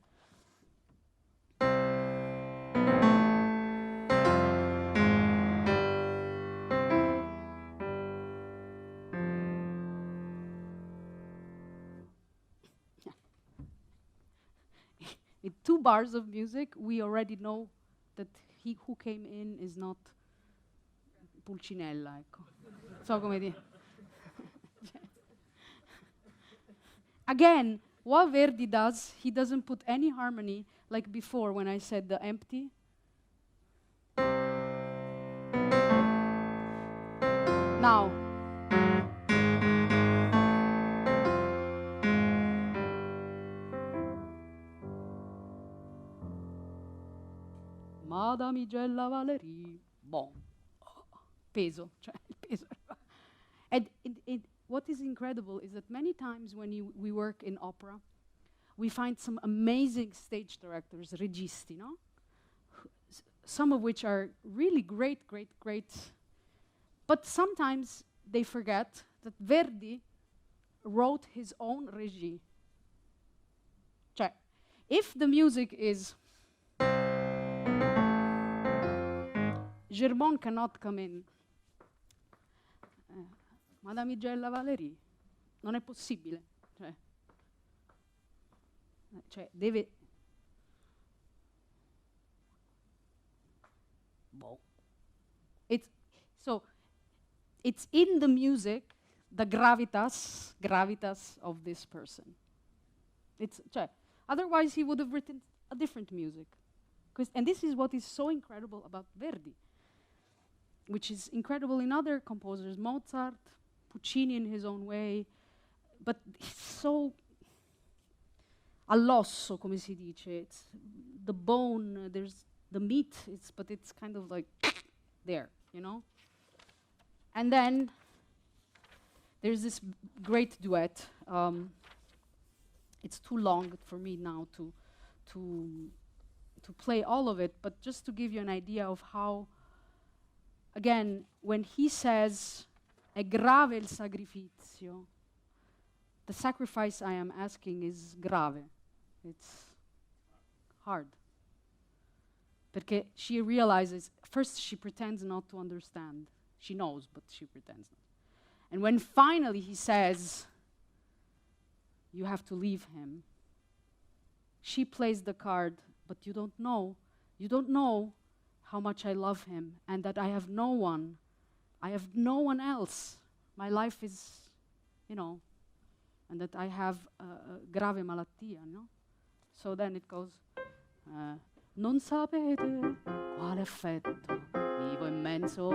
In 2 bars of music, we already know that he who came in is not Pulcinella, ecco. So come dire. Again, what Verdi does, he doesn't put any harmony, like before when I said the empty. Now. Madamigella Valerie, bon, peso, cioè il peso. And what is incredible is that many times when we work in opera, we find some amazing stage directors, registi, no? Some of which are really great, but sometimes they forget that Verdi wrote his own regie. Cioè, if the music is Germont cannot come in. Madamigella Valerie. Non è possibile. Cioè deve... Boh. It's in the music, the gravitas of this person. Otherwise he would have written a different music. And this is what is so incredible about Verdi, which is incredible in other composers, Mozart, Puccini in his own way, but it's so all'osso, come si dice. It's the bone, there's the meat, but it's kind of like there, you know? And then there's this great duet. It's too long for me now to play all of it, but just to give you an idea of how, again, when he says, è grave il sacrificio, the sacrifice I am asking is grave. It's hard. Perché she realizes, first she pretends not to understand. She knows, but she pretends not. And when finally he says, you have to leave him, she plays the card, but you don't know how much I love him and that I have no one else. My life is, and that I have a grave malattia, no? So then it goes, non sapete quale effetto vivo immenso,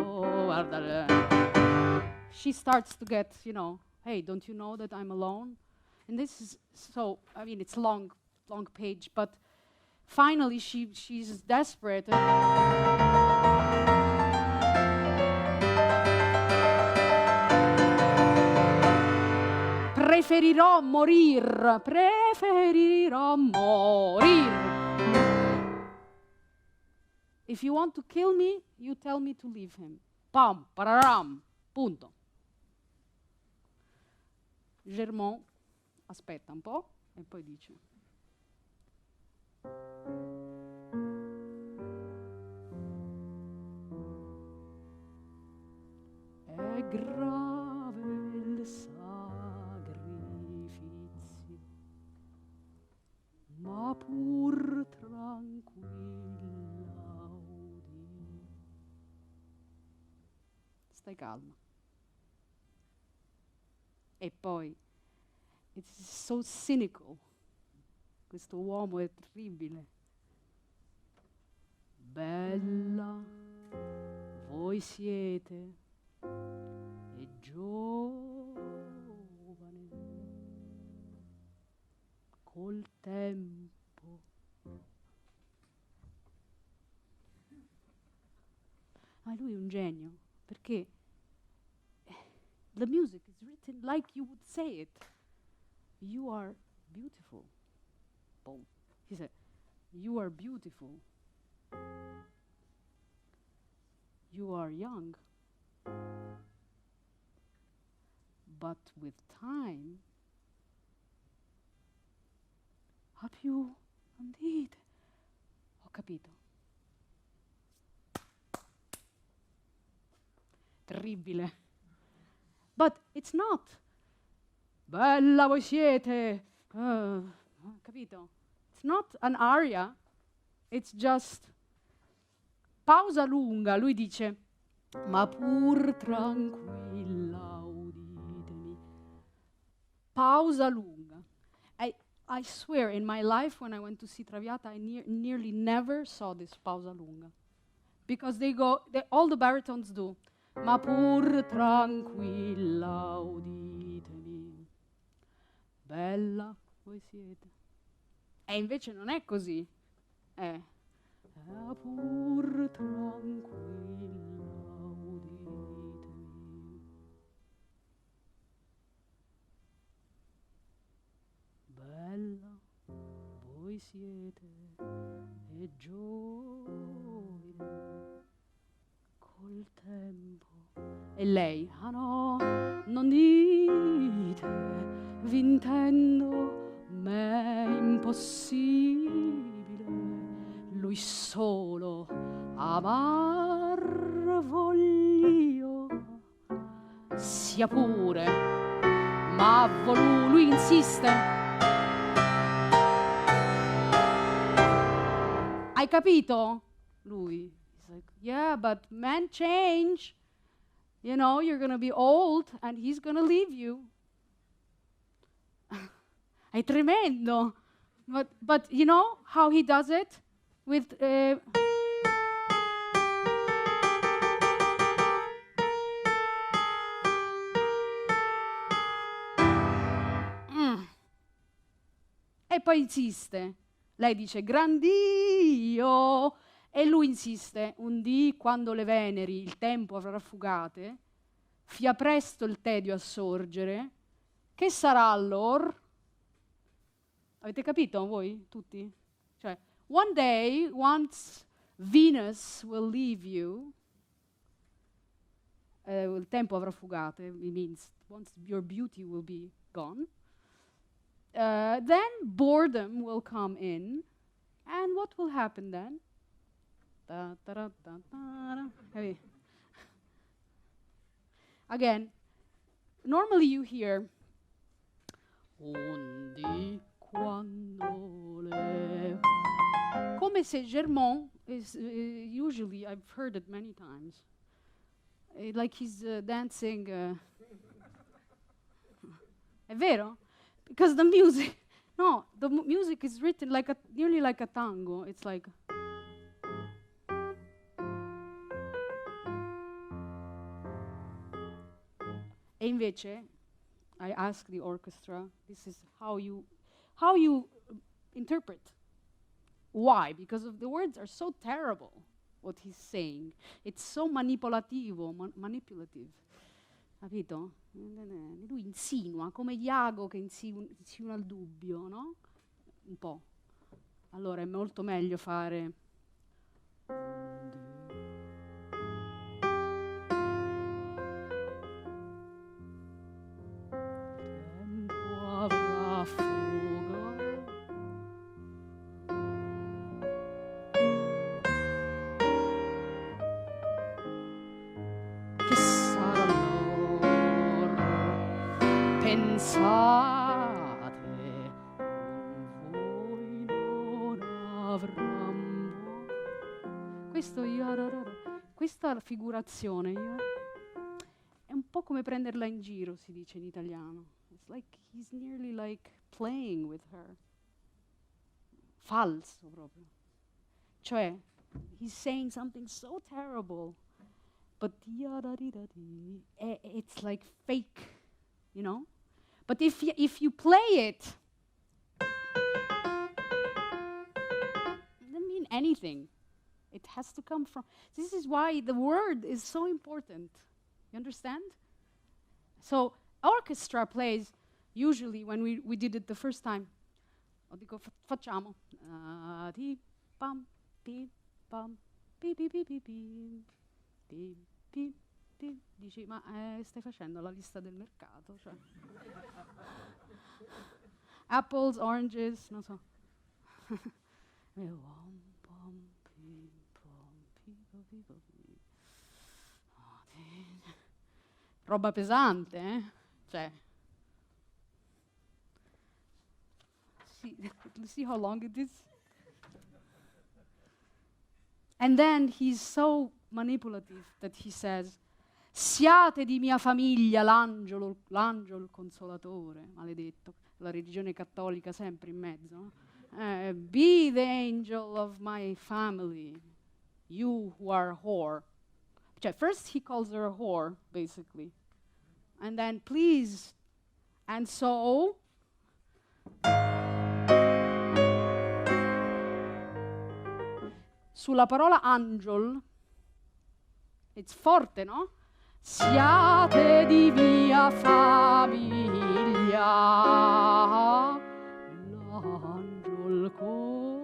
guarda. She starts to get, hey, don't you know that I'm alone? And this is so, it's long page, but finally she's desperate. Preferirò morir. If you want to kill me, you tell me to leave him. Pam, pararam, punto. Germont aspetta un po' e poi dice: è grave il sacrificio, ma pur tranquilla udì. Stai calma. E poi, it's so cynical. Questo uomo è terribile. Bella, voi siete, e giovane, col tempo. Ma lui è un genio, perché the music is written like you would say it. You are beautiful. Boom. He said, you are beautiful. You are young. But with time, più non dite. Ho capito. Terribile. But it's not. Bella voi siete. Capito? It's not an aria. It's just pausa lunga. Lui dice, ma pur tranquilla uditemi. Pausa lunga. I swear, in my life, when I went to see Traviata, I nearly never saw this pausa lunga. Because all the baritones do. Ma pur tranquilla uditemi. Bella voi siete. E invece non è così. Ma pur tranquilla uditemi. Bella voi siete e giovine col tempo. E lei, ah no, non dite, v'intendo, m'è impossibile, lui solo amar voglio, sia pure, ma lui insiste. Hai capito? Lui. He's like, yeah, but men change. You know, you're going to be old and he's going to leave you. È tremendo. But you know how he does it? With... E poi insiste. Lei dice, grandio. E lui insiste, un dì quando le Veneri il tempo avrà fugate, fia presto il tedio a sorgere, che sarà allor? Avete capito voi tutti? Cioè, one day, once Venus will leave you, il tempo avrà fugato, it means once your beauty will be gone, then boredom will come in, and what will happen then? Da, da, da, da, da. Again, normally you hear ondi quando le, come se Germont is usually, I've heard it many times, like he's dancing. È vero? Because the music, no, the music is written like nearly like a tango. It's like. E invece, I ask the orchestra, this is how you interpret. Why? Because the words are so terrible, what he's saying. It's so manipolativo, manipulative. Capito? Lui insinua, come Iago che insinua il dubbio, no? Un po'. Allora è molto meglio fare... Questa figurazione è un po' come prenderla in giro, si dice in italiano. It's like he's nearly like playing with her. Falso proprio. Cioè, he's saying something so terrible, but it's like fake, you know? But if you play it, doesn't mean anything. It has to come from... This is why the word is so important. You understand? So orchestra plays, usually when we did it the first time, dico facciamo. Ti pam pi pam pi pi pi pi pi pi pi pi. Dici, ma stai facendo la lista del mercato? Cioè. Apples, oranges, non so. Roba pesante, eh? Cioè. See how long it is? And then he's so manipulative that he says, siate di mia famiglia l'angelo consolatore, maledetto, la religione cattolica sempre in mezzo, no? Be the angel of my family, you who are a whore. Cioè, first he calls her a whore, basically. And then, please, and so... Sulla parola angel, it's forte, no? Siate di mia famiglia, l'angel consolatore.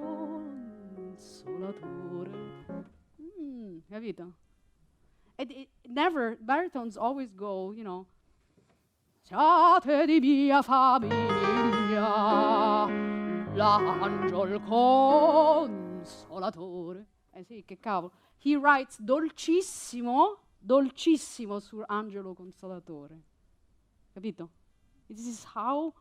Capito? It never, baritones always go, you know, siate di mia famiglia, l'angel consolatore. Sì, che cavolo. He writes dolcissimo su angelo consolatore. Capito? This is how...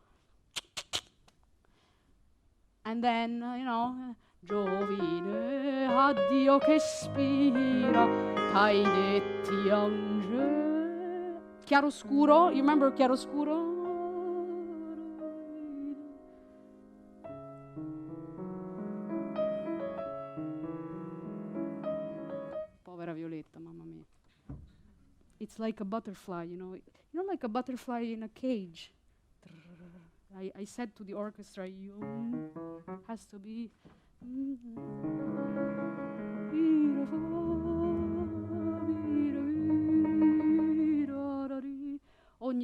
And then, you know, giovine, addio che spira, t'hai detti angelo. Chiaroscuro, you remember chiaroscuro? Povera Violetta, mamma mia. It's like a butterfly, you know, like a butterfly in a cage. I said to the orchestra, you has to be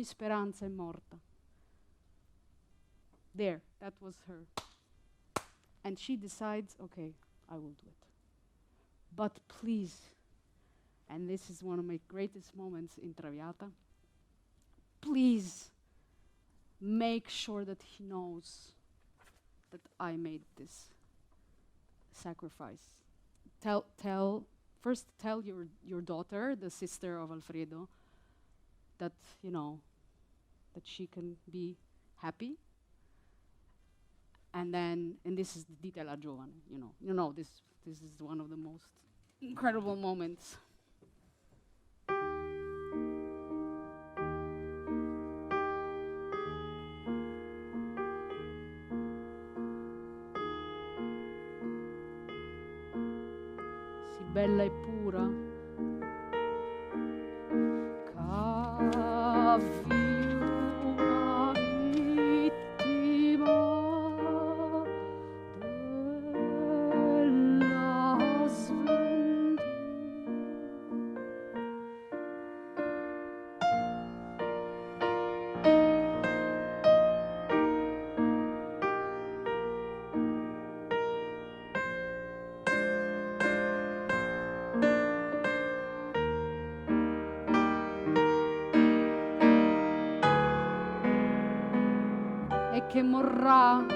ogni speranza è morta. There, that was her. And she decides, okay, I will do it. But please, and this is one of my greatest moments in Traviata, please make sure that he knows that I made this sacrifice. First tell your daughter, the sister of Alfredo, that, you know, that she can be happy. And then, and this is Dita la Giovane, you know, this is one of the most incredible moments. Sì, bella e pura. Che morrà,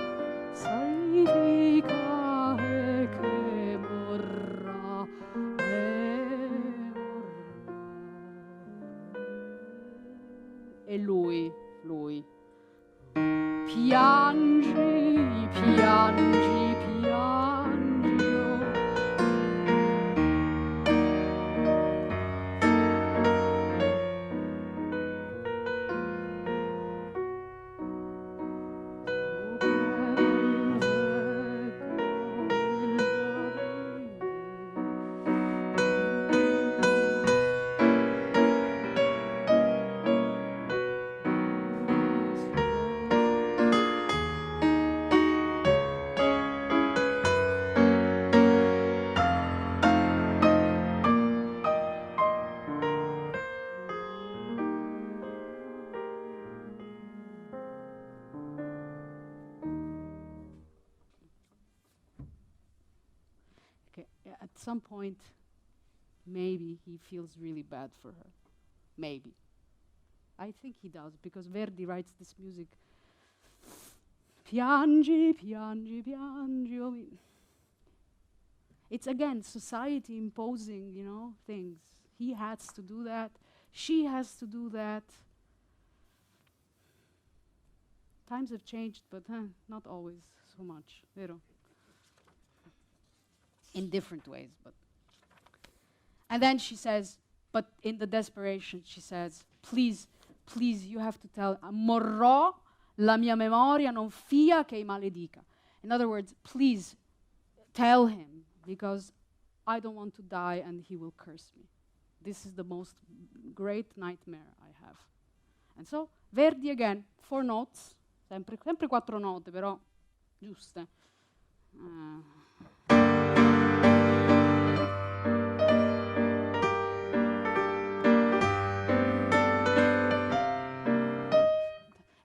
significa che morrà, e lui, piangi, piangi, piangi, At some point, maybe he feels really bad for her. Maybe. I think he does, because Verdi writes this music. Piangi, piangi, piangi. I mean, it's again society imposing, you know, things. He has to do that. She has to do that. Times have changed, but not always so much, vero? In different ways, but. And then she says, but in the desperation, she says, please, please, you have to tell, morrò, la mia memoria non fia che maledica. In other words, please tell him, because I don't want to die and he will curse me. This is the most great nightmare I have. And so, Verdi again, 4 notes, sempre 4 note, però giuste.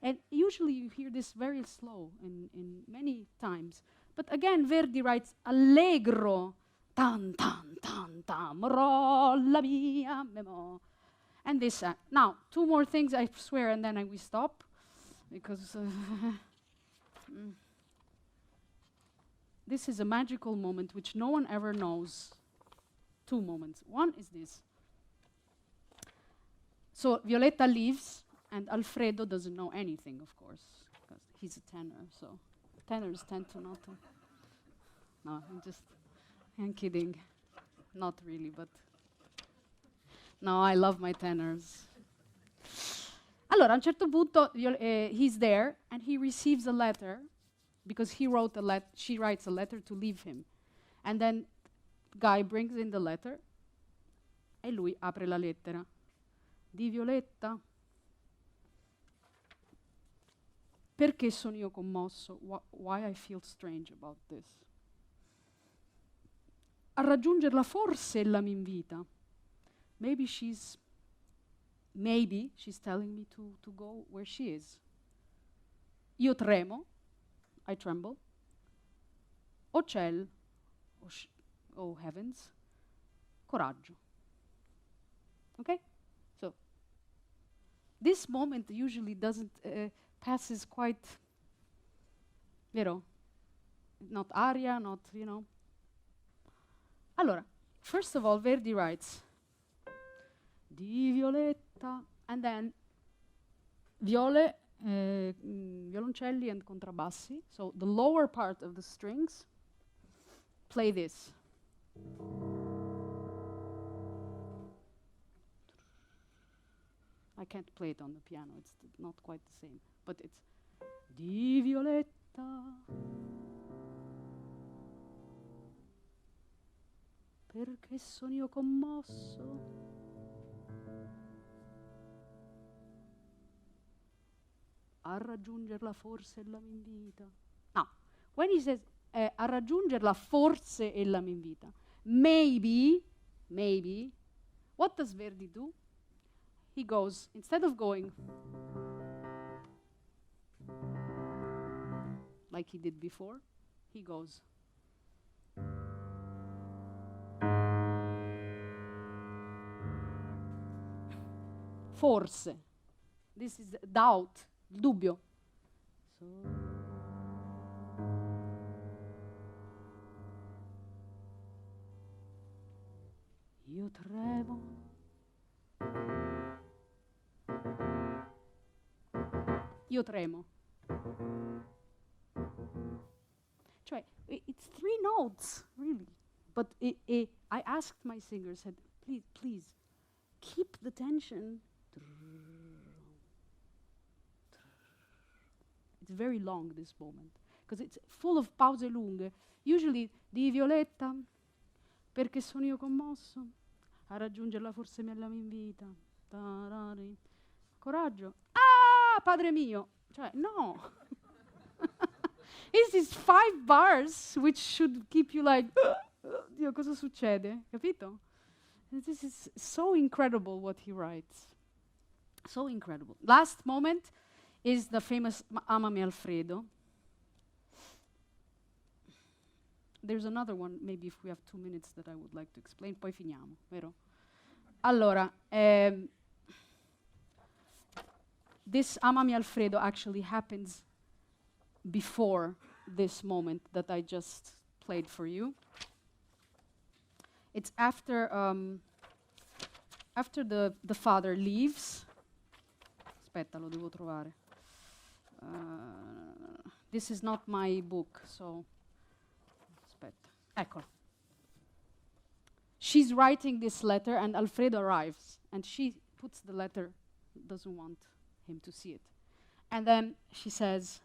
And usually you hear this very slow in many times. But again, Verdi writes allegro, tan, tan, tan, tan, morrò la mia memoria. And this, now, 2 more things, I swear, and then we stop. Because this is a magical moment which no one ever knows. 2 moments. One is this. So Violetta leaves, and Alfredo doesn't know anything, of course, because he's a tenor, so tenors tend to not. No, I'm kidding. Not really, but. No, I love my tenors. Allora, a un certo punto, he's there, and he receives a letter, because she writes a letter to leave him. And then Guy brings in the letter, e lui apre la lettera. Di Violetta. Perché sono io commosso? Why I feel strange about this? A raggiungerla forse ella mi invita. Maybe she's maybe she's telling me to go where she is. Io tremo, I tremble. O ciel, oh heavens, coraggio. Okay? So, this moment usually doesn't, passes quite, not aria, not, Allora, first of all, Verdi writes, di Violetta, and then viole, violoncelli and contrabbassi. So the lower part of the strings play this. I can't play it on the piano, it's not quite the same, but it's di Violetta, perché sono io commosso, a raggiungerla forse ella mi invita. Now, when he says a raggiungerla forse ella mi invita, maybe, what does Verdi do? He goes, instead of going like he did before, he goes forse. This is doubt, dubbio. So, io tremo. Io tremo. Cioè, it's 3 notes, really. But I asked my singer, said, please, keep the tension. It's very long, this moment, because it's full of pause lunghe. Usually, di Violetta, perché sono io commosso, a raggiungerla forse me la mi invita. Tarari. Coraggio. Ah, padre mio. Cioè, no. This is 5 bars, which should keep you like, Dio, cosa succede? Capito? This is so incredible what he writes. So incredible. Last moment is the famous Amami Alfredo. There's another one, maybe if we have 2 minutes, that I would like to explain. Poi finiamo, vero? Allora, this Amami Alfredo actually happens before this moment that I just played for you. It's after the father leaves. Aspetta, lo devo trovare. This is not my book, so aspetta. Eccolo. She's writing this letter and Alfredo arrives and she puts the letter, doesn't want him to see it. And then she says,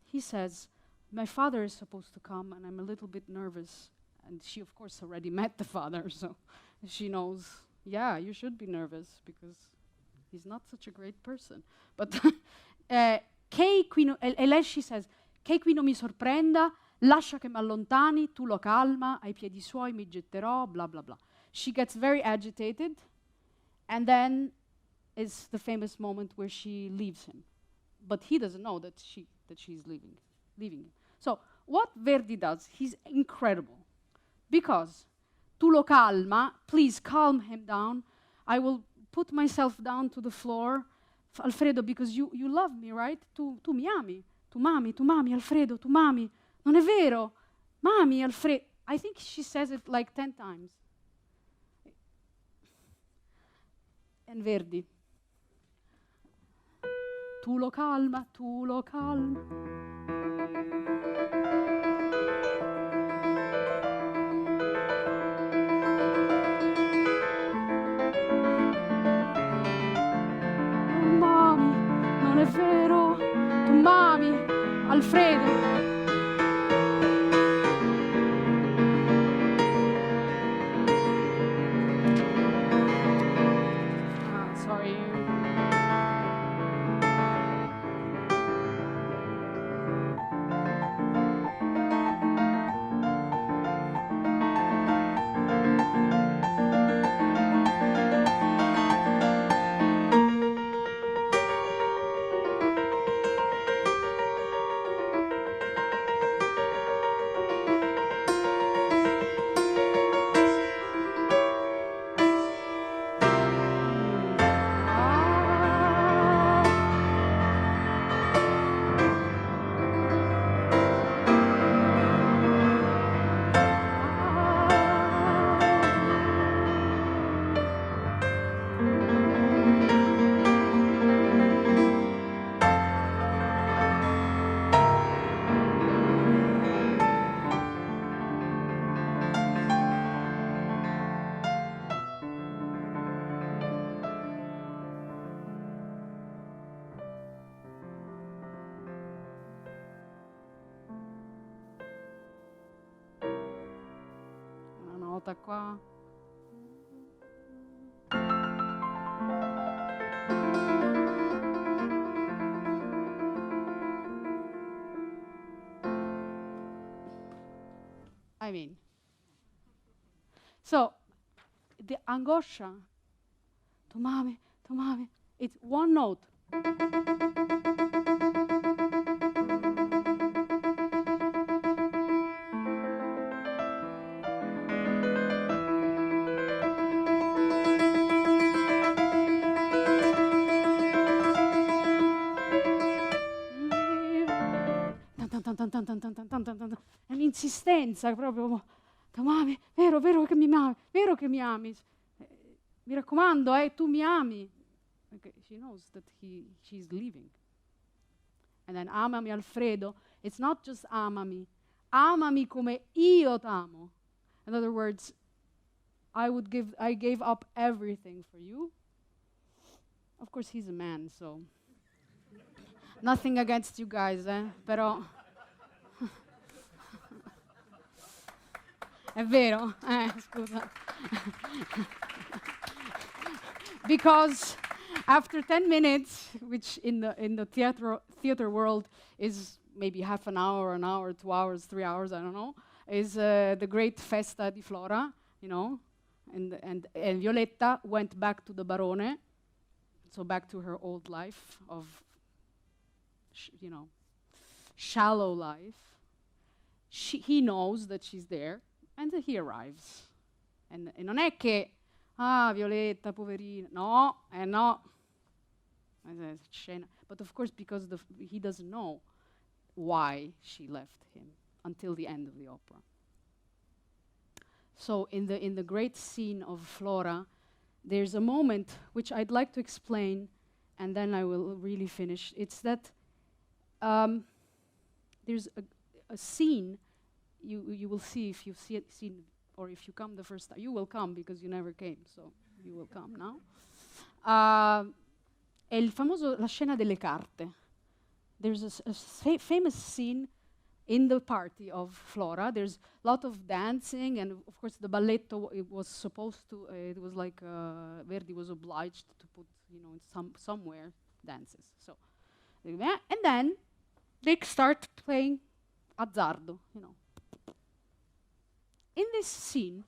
he says, my father is supposed to come and I'm a little bit nervous. And she, of course, already met the father, so she knows, yeah, you should be nervous because he's not such a great person. But che qui e lei she says, che qui non mi sorprenda, lascia che mi allontani, tu lo calma, ai piedi suoi mi getterò, blah, blah, blah. She gets very agitated, and then is the famous moment where she leaves him. But he doesn't know that she's leaving him. So what Verdi does, he's incredible. Because tu lo calma, please calm him down. I will put myself down to the floor. Alfredo, because you love me, right? Tu mi ami. Tu mami, Alfredo, tu mami. Non è vero? Mami, Alfredo. I think she says it like 10 times. And Verdi. Tu lo calma, tu lo calma. Non è vero, tu mami, Alfredo. Sorry. sta qua. I mean, so the angoscia, tomami, it's one note. Un'insistenza proprio, tomami, vero che mi ami, vero che mi ami. Mi raccomando, tu mi ami. Okay, she knows that she's leaving. And then amami Alfredo, it's not just amami come io t'amo. In other words, I gave up everything for you. Of course, he's a man, so nothing against you guys, però è vero, scusa. Because after 10 minutes, which in the theater world is maybe half an hour, 2 hours, 3 hours, I don't know, is the great festa di Flora, you know, and Violetta went back to the Barone, so back to her old life of, you know, shallow life. He knows that she's there, and he arrives. And non è che, Violetta, poverina, no. But of course, because he doesn't know why she left him until the end of the opera. So in the great scene of Flora, there's a moment which I'd like to explain, and then I will really finish. It's that there's a scene you will see if you've seen, or if you come the first time. You will come because you never came, so you will come now. È la scena delle carte. There's a famous scene in the party of Flora. There's a lot of dancing, and of course the balletto, it was supposed to, it was like Verdi was obliged to put, you know, somewhere dances. So, and then they start playing azzardo, you know. In this scene,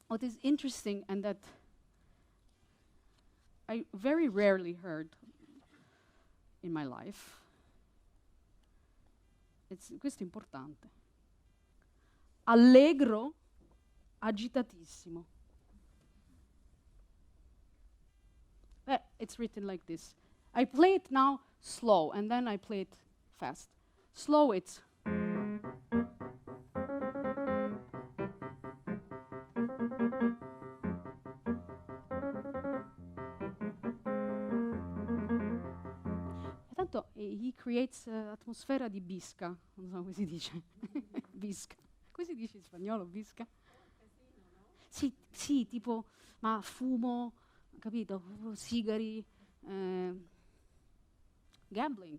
what is interesting, and that I very rarely heard in my life, questo è importante. Allegro, agitatissimo. It's written like this. I play it now slow, and then I play it fast. Slow, it's. He creates atmosfera di bisca, non so come si dice. Bisca. Come si dice in spagnolo, bisca? Sì, tipo, ma fumo, capito? Sigari, gambling.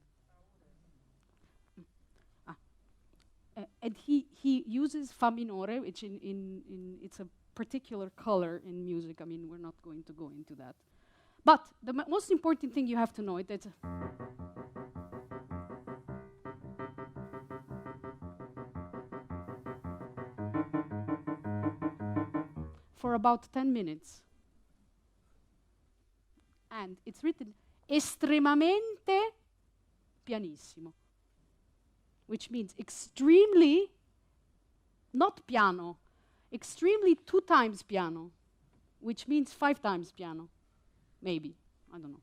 And he uses fa minore, which it's a particular color in music. I mean, we're not going to go into that. But the most important thing you have to know is that for about 10 minutes. And it's written estremamente pianissimo, which means extremely, not piano, extremely 2 times piano, which means 5 times piano, maybe, I don't know.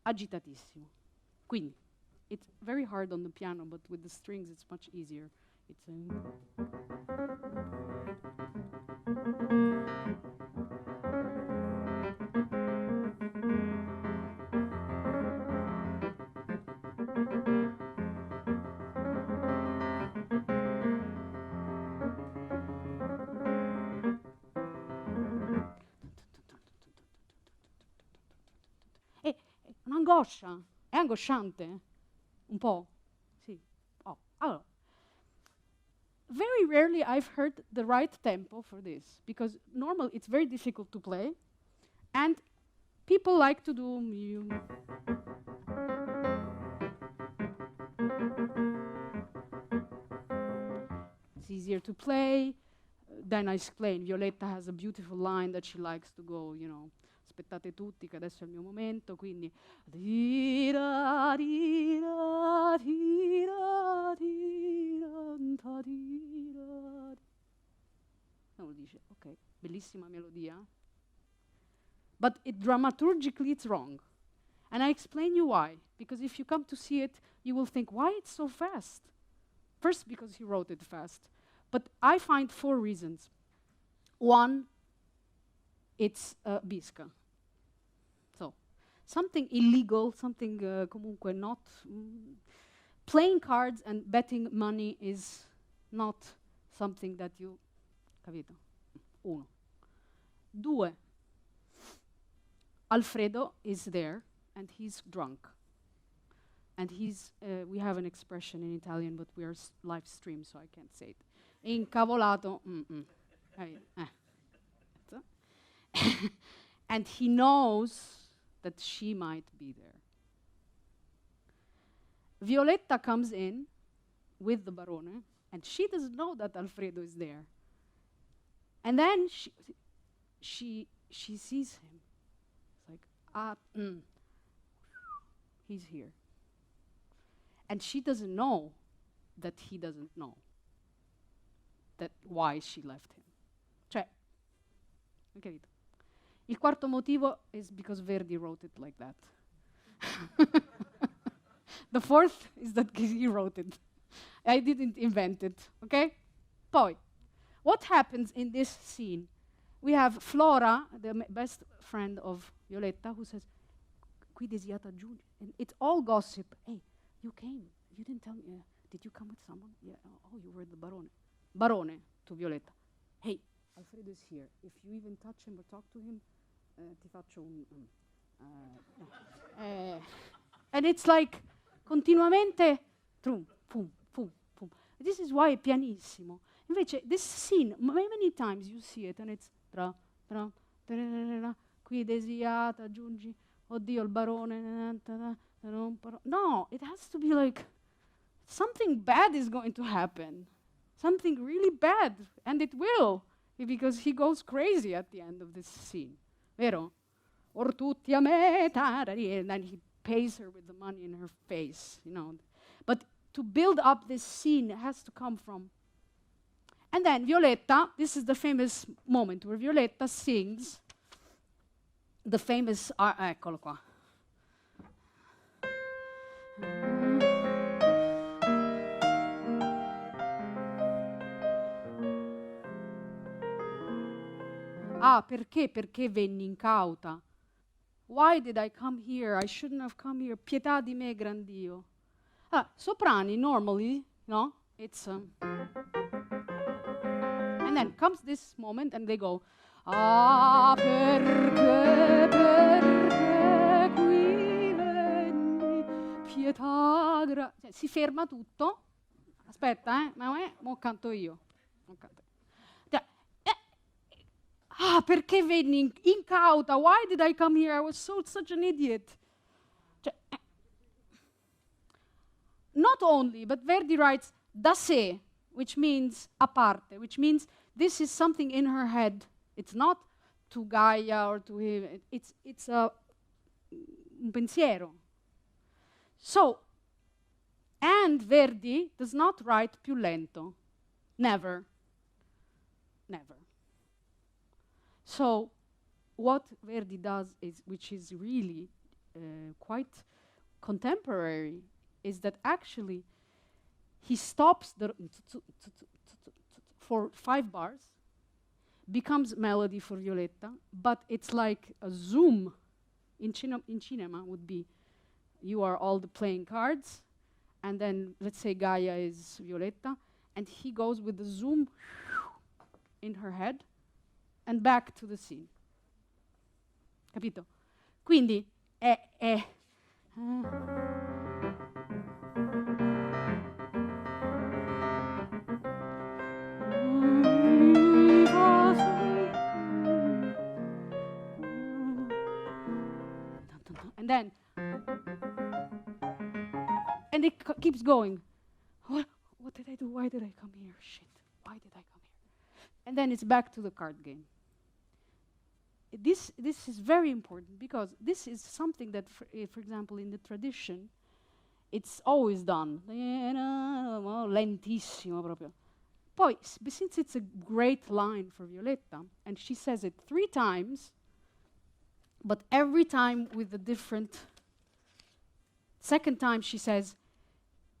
Agitatissimo. Quindi, it's very hard on the piano, but with the strings it's much easier. It's un'angoscia, è angosciante, un po', sì. Allora, very rarely I've heard the right tempo for this, because normally it's very difficult to play, and people like to do it's easier to play. Then I explain, Violetta has a beautiful line that she likes to go, you know, aspettate tutti che adesso è il mio momento, quindi non lo dice, ok, bellissima melodia, but dramaturgically it's wrong. And I explain you why, because if you come to see it, you will think, why it's so fast? First, because he wrote it fast. But I find 4 reasons. One, it's bisca. So, something illegal, something comunque not... playing cards and betting money is not something that you... Capito? 1. 2. Alfredo is there, and he's drunk. And he's, we have an expression in Italian, but we are live stream, so I can't say it. Incavolato. And he knows that she might be there. Violetta comes in with the Barone, and she doesn't know that Alfredo is there. And then she sees him. It's like, he's here. And she doesn't know that he doesn't know that why she left him. Cioè, hai capito? Il quarto motivo is because Verdi wrote it like that. The fourth is that he wrote it. I didn't invent it, okay? Poi, what happens in this scene? We have Flora, the best friend of Violetta, who says, qui desiata Giulia. And it's all gossip. Hey, you came. You didn't tell me. Did you come with someone? Yeah. Oh, you were the Barone. Barone to Violetta. Hey, Alfredo is here. If you even touch him or talk to him, ti faccio un... and it's like, continuamente, trum, pum, pum, pum. This is why è pianissimo. Invece, this scene, many times you see it, and it's tra, tra, tra, qui desiata, aggiungi, oddio, il Barone, no, it has to be like, something bad is going to happen. Something really bad, and it will, because he goes crazy at the end of this scene. Vero? Or tutti a me, and then he pays her with the money in her face, you know. But to build up this scene has to come from... And then Violetta, this is the famous moment where Violetta sings the famous... eccolo qua. Perché? Perché venni incauta. Why did I come here? I shouldn't have come here. Pietà di me, gran Dio. Soprani, normally, no? It's... and then comes this moment, and they go... perché qui venni, pietà... si ferma tutto. Aspetta, mo canto io. Perché venni incauta? Why did I come here? I was such an idiot. Not only, but Verdi writes da sé, which means a parte, which means this is something in her head. It's not to Gaia or to him. It's un pensiero. So, and Verdi does not write più lento. Never. Never. So, what Verdi does is, which is really quite contemporary, is that actually he stops the for 5 bars, becomes melody for Violetta, but it's like a zoom. In cinema would be, you are all the playing cards, and then let's say Gaia is Violetta, and he goes with the zoom in her head, and back to the scene. Capito? Quindi è And then, and it keeps going. What did I do? Why did I come here? Shit, why did I come here? And then it's back to the card game. This is very important because this is something that, for example, in the tradition, it's always done. Lentissimo proprio. Poi, since it's a great line for Violetta, and she says it 3 times, but every time with a different... Second time she says,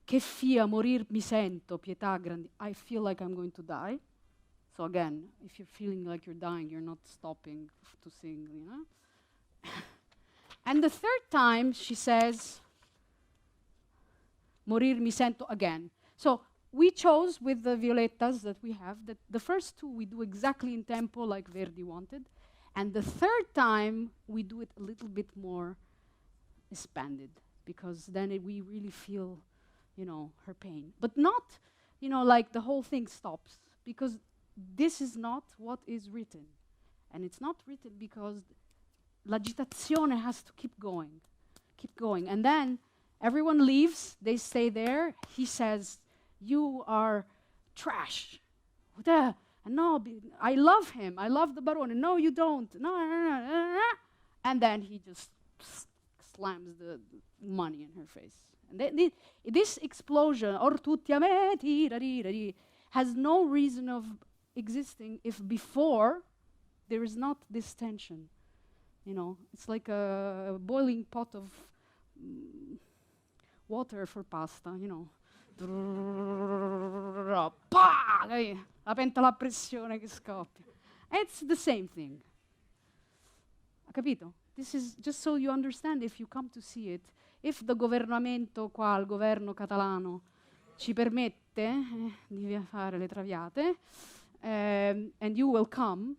che fia morir mi sento, pietà grandi. I feel like I'm going to die. So again, if you're feeling like you're dying, you're not stopping to sing, you know? And the third time she says, morir mi sento again. So we chose with the Violettas that we have, that the first 2 we do exactly in tempo like Verdi wanted, and the third time we do it a little bit more expanded, because then we really feel, you know, her pain. But not, you know, like the whole thing stops, because this is not what is written. And it's not written because l'agitazione has to keep going. And then everyone leaves, they stay there. He says, you are trash. No, I love him. I love the Barone. No, you don't. No. And then he just slams the money in her face. And this explosion, or tutti a me, has no reason of existing if before there is not this tension. You know, it's like a boiling pot of water for pasta, you know. La pentola a pressione che scoppia. It's the same thing. Ha capito? This is just so you understand if you come to see it. If the governamento qua, il governo catalano, ci permette di fare le Traviate, and you will come,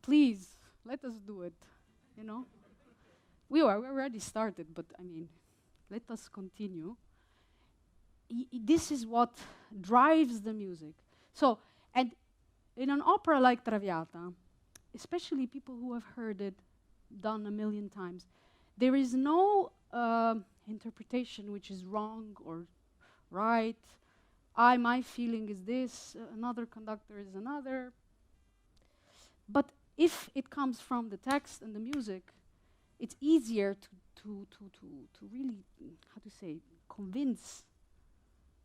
please, let us do it, you know? We already started, but I mean, let us continue. This is what drives the music. So, and in an opera like Traviata, especially people who have heard it done a million times, there is no interpretation which is wrong or right. My feeling is this, another conductor is another. But if it comes from the text and the music, it's easier to really, how to say, convince.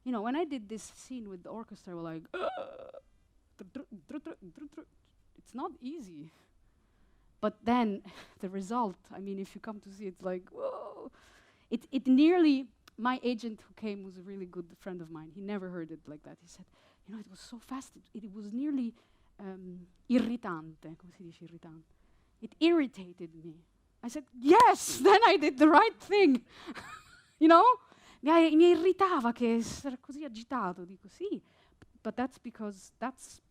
You know, when I did this scene with the orchestra, we're like, it's not easy. But then the result, I mean, if you come to see it, it's like, whoa. It nearly, my agent who came was a really good friend of mine. He never heard it like that. He said, you know, it was so fast. It was nearly irritante. Come si dice irritante? It irritated me. I said, yes, then I did the right thing. You know? Mi irritava che era così agitato. Dico, sì. But that's because that's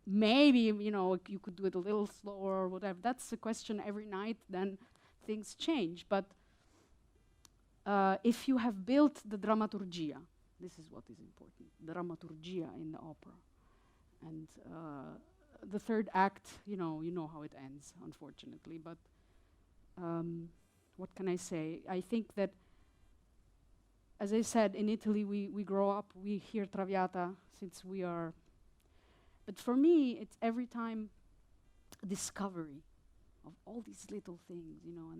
maybe, you know, you could do it a little slower or whatever. That's a question every night, then things change. But if you have built the dramaturgia, this is what is important, dramaturgia in the opera. And the third act, you know how it ends, unfortunately. But what can I say? I think that, as I said, in Italy we grow up, we hear Traviata since we are. But for me, it's every time a discovery of all these little things, you know,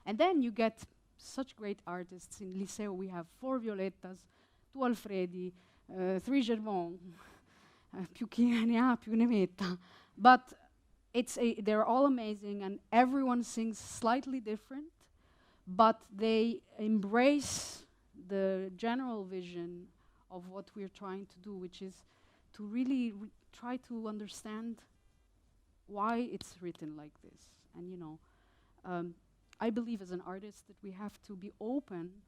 and then you get such great artists. In Liceu we have 4 Violettas, 2 Alfredi, 3 Germont, più chi ne ha più ne metta. But they're all amazing, and everyone sings slightly different, but they embrace the general vision of what we're trying to do, which is to really try to understand why it's written like this. And you know, I believe as an artist that we have to be open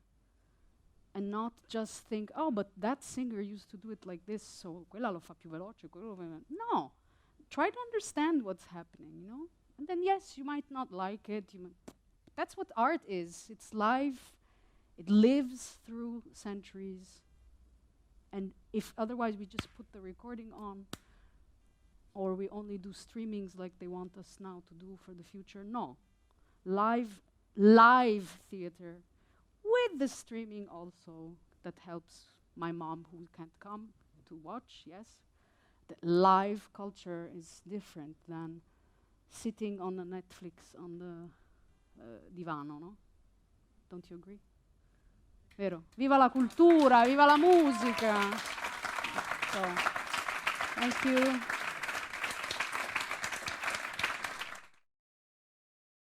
and not just think, oh, but that singer used to do it like this, so quella lo fa più veloce, no. Try to understand what's happening, you know? And then yes, you might not like it. That's what art is. It's live. It lives through centuries. And if otherwise we just put the recording on, or we only do streamings like they want us now to do for the future, no. Live live theater with the streaming also that helps my mom who can't come to watch, yes. The live culture is different than sitting on the Netflix on the divano, no? Don't you agree? Vero? Viva la cultura, viva la musica! So, thank you.